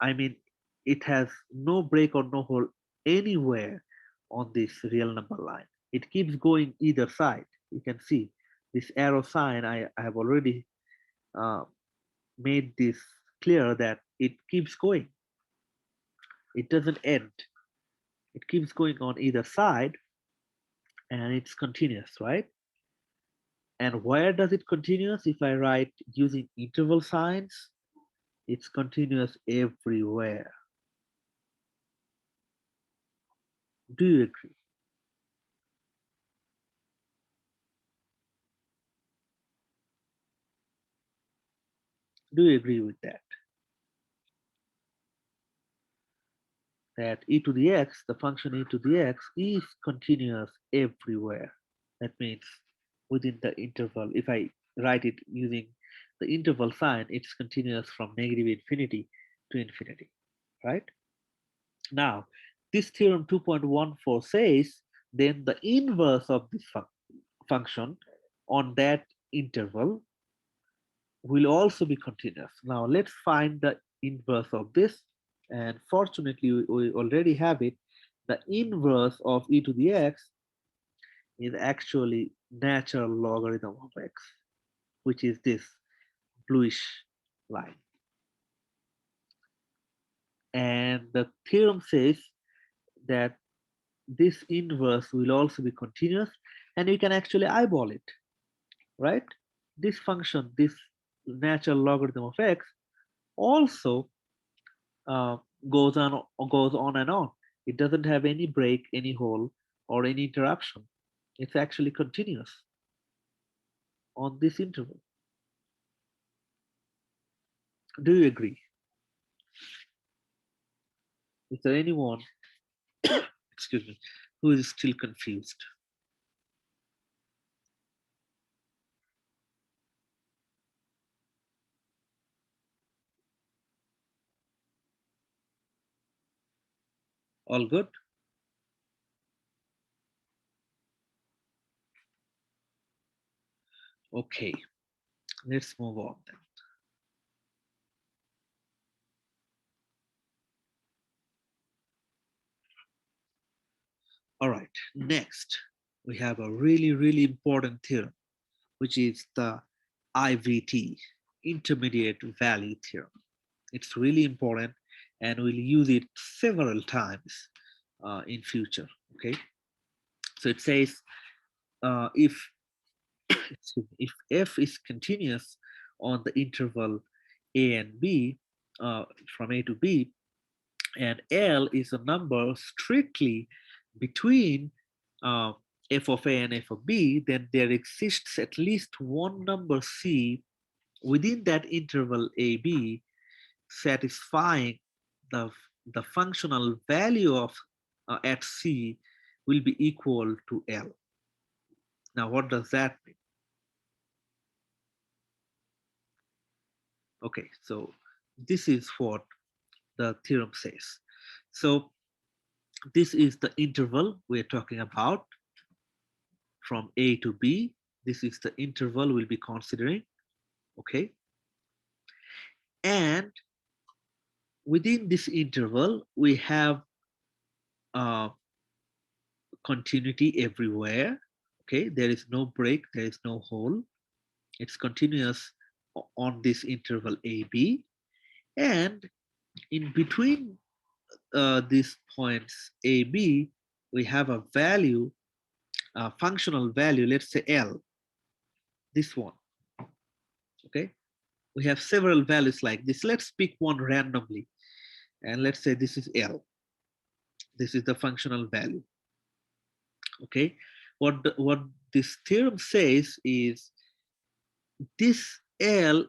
I mean, it has no break or no hole anywhere on this real number line. It keeps going either side. You can see this arrow sign. I have already uh, made this clear that it keeps going. It doesn't end. It keeps going on either side, and it's continuous, right? And where does it continuous? If I write using interval signs, it's continuous everywhere. Do you agree? Do you agree with that? That e to the x, the function e to the x, is continuous everywhere. That means within the interval, if I write it using the interval sign, it's continuous from negative infinity to infinity, right? Now, this theorem 2.14 says then the inverse of this function on that interval will also be continuous. Now, let's find the inverse of this. And fortunately, we already have it. The inverse of e to the x is actually natural logarithm of x, which is this bluish line. And the theorem says that this inverse will also be continuous, and we can actually eyeball it, right? This function, this natural logarithm of x, also uh, goes on and on. It doesn't have any break, any hole, or any interruption. It's actually continuous on this interval. Do you agree? Is there anyone, excuse me, who is still confused? All good? Okay, let's move on then. All right, next we have a really important theorem, which is the IVT, intermediate value theorem. It's really important, and we'll use it several times in future. Okay, so it says if if f is continuous on the interval a and b, from a to b, and L is a number strictly between uh, f of a and f of b, then there exists at least one number c within that interval ab satisfying the, the functional value of at c will be equal to L. Now, what does that mean? Okay, so this is what the theorem says. So this is the interval we're talking about from A to B. This is the interval we'll be considering, okay? And within this interval, we have continuity everywhere, okay? There is no break, there is no hole. It's continuous on this interval AB. And in between these points AB, we have a value, a functional value, let's say L, this one, okay? We have several values like this. Let's pick one randomly. And let's say this is L. This is the functional value, okay? What this theorem says is this L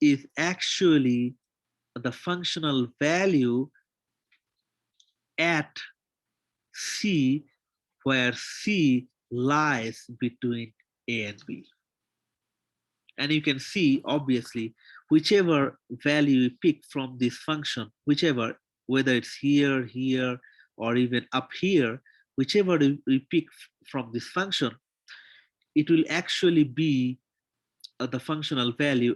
is actually the functional value at C, where C lies between A and B. And you can see, obviously, whichever value you pick from this function, whichever, whether it's here, here, or even up here, whichever you pick from this function, it will actually be the functional value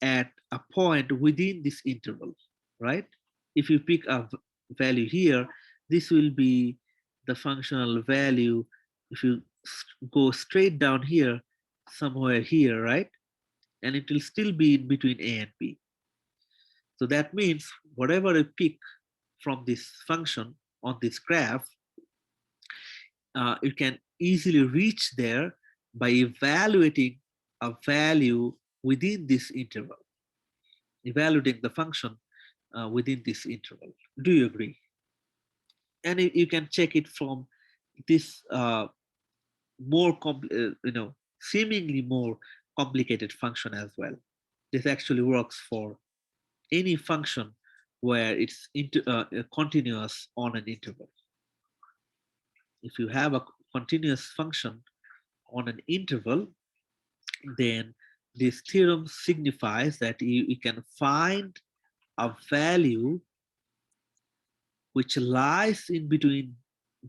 at a point within this interval, right? If you pick a value here, this will be the functional value. If you go straight down here, somewhere here, right? And it will still be in between A and B. So that means whatever you pick from this function on this graph, you can easily reach there by evaluating a value within this interval, evaluating the function within this interval. Do you agree? And you can check it from this seemingly more complicated function as well. This actually works for any function where it's continuous on an interval. If you have a continuous function on an interval, then this theorem signifies that you can find a value which lies in between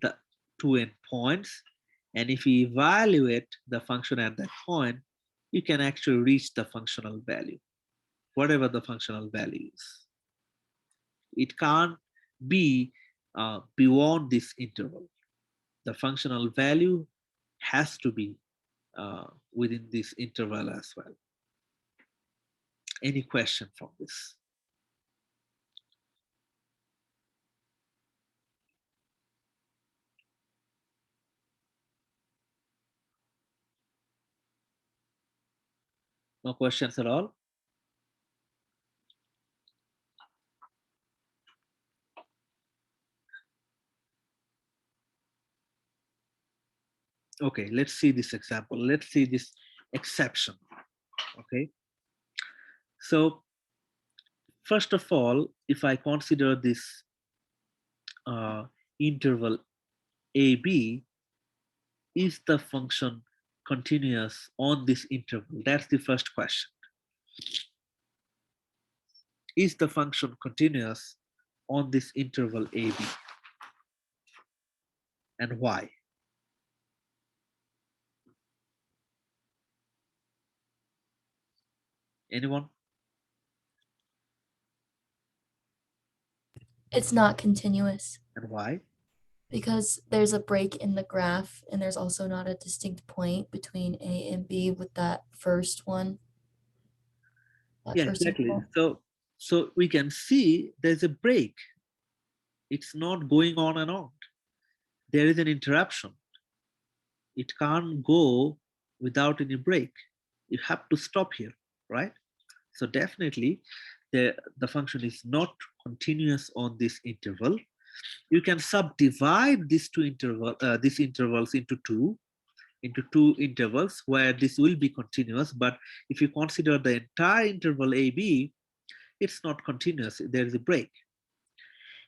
the two endpoints. And if you evaluate the function at that point, you can actually reach the functional value, whatever the functional value is. It can't be beyond this interval. The functional value has to be within this interval as well. Any question from this? No questions at all? Okay, let's see this example. Let's see this exception. Okay. So first of all, if I consider this interval AB, is the function continuous on this interval? That's the first question. Is the function continuous on this interval AB? And why? Anyone? It's not continuous And why? because there's a break in the graph and there's also not a distinct point between A and B with that first one. Yeah, exactly. So we can see there's a break. It's not going on and on. There is an interruption. It can't go without any break. You have to stop here, right? So definitely the function is not continuous on this interval. You can subdivide these these intervals into two intervals where this will be continuous. But if you consider the entire interval AB, it's not continuous. There is a break.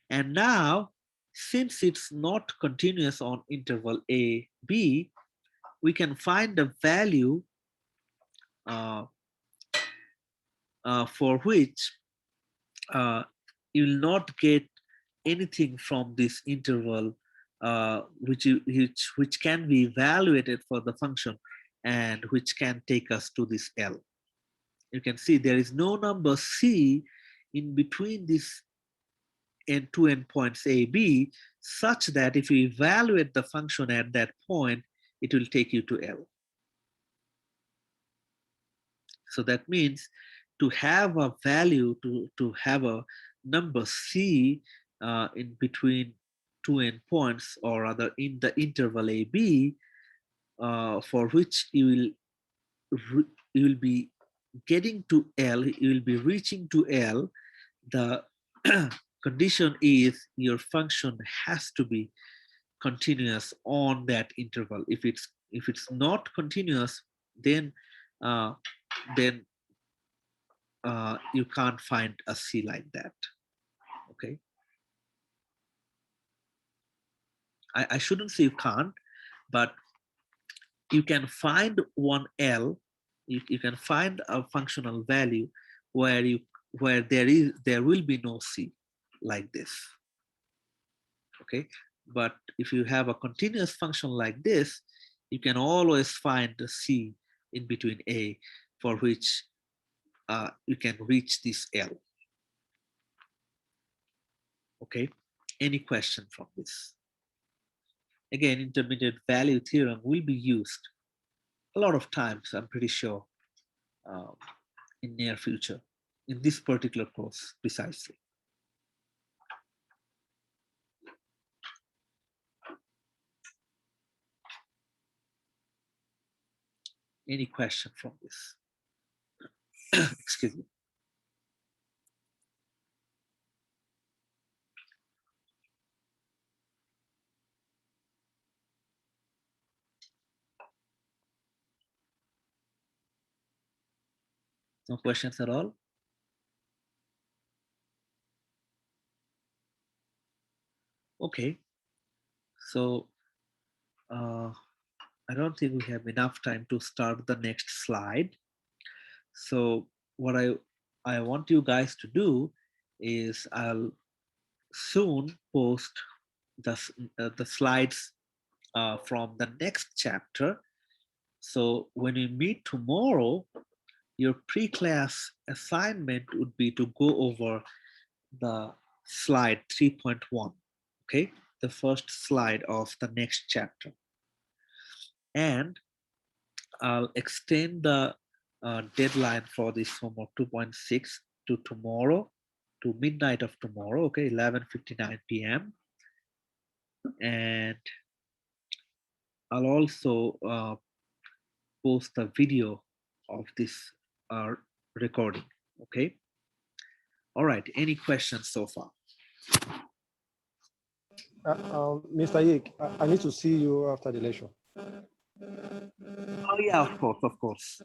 And now, since it's not continuous on interval AB, we can find the value for which you will not get anything from this interval which can be evaluated for the function and which can take us to this L. You can see there is no number C in between these two endpoints A, B, such that if you evaluate the function at that point, it will take you to L. So that means to have a value, to have a number C in between two endpoints, or rather in the interval A, B, for which you will be getting to L, you will be reaching to L, the condition is your function has to be continuous on that interval. If it's not continuous, then you can't find a C like that. Okay. I shouldn't say you can't, but you can find one L. You can find a functional value where there will be no C like this. Okay, but if you have a continuous function like this, you can always find the C in between A, for which you can reach this L. Okay, any question from this? Again, intermediate value theorem will be used a lot of times, I'm pretty sure, in near future, in this particular course precisely. Any question from this? Excuse me. No questions at all? Okay. So I don't think we have enough time to start the next slide. So what I want you guys to do is I'll soon post the slides from the next chapter. So when we meet tomorrow, your pre-class assignment would be to go over the slide 3.1, okay? The first slide of the next chapter. And I'll extend the deadline for this homework 2.6 to tomorrow, to midnight of tomorrow, okay, 11:59 p.m. And I'll also post a video of this recording, okay? All right, any questions so far? Mr. Yik, I need to see you after the lecture. Oh yeah, of course, of course.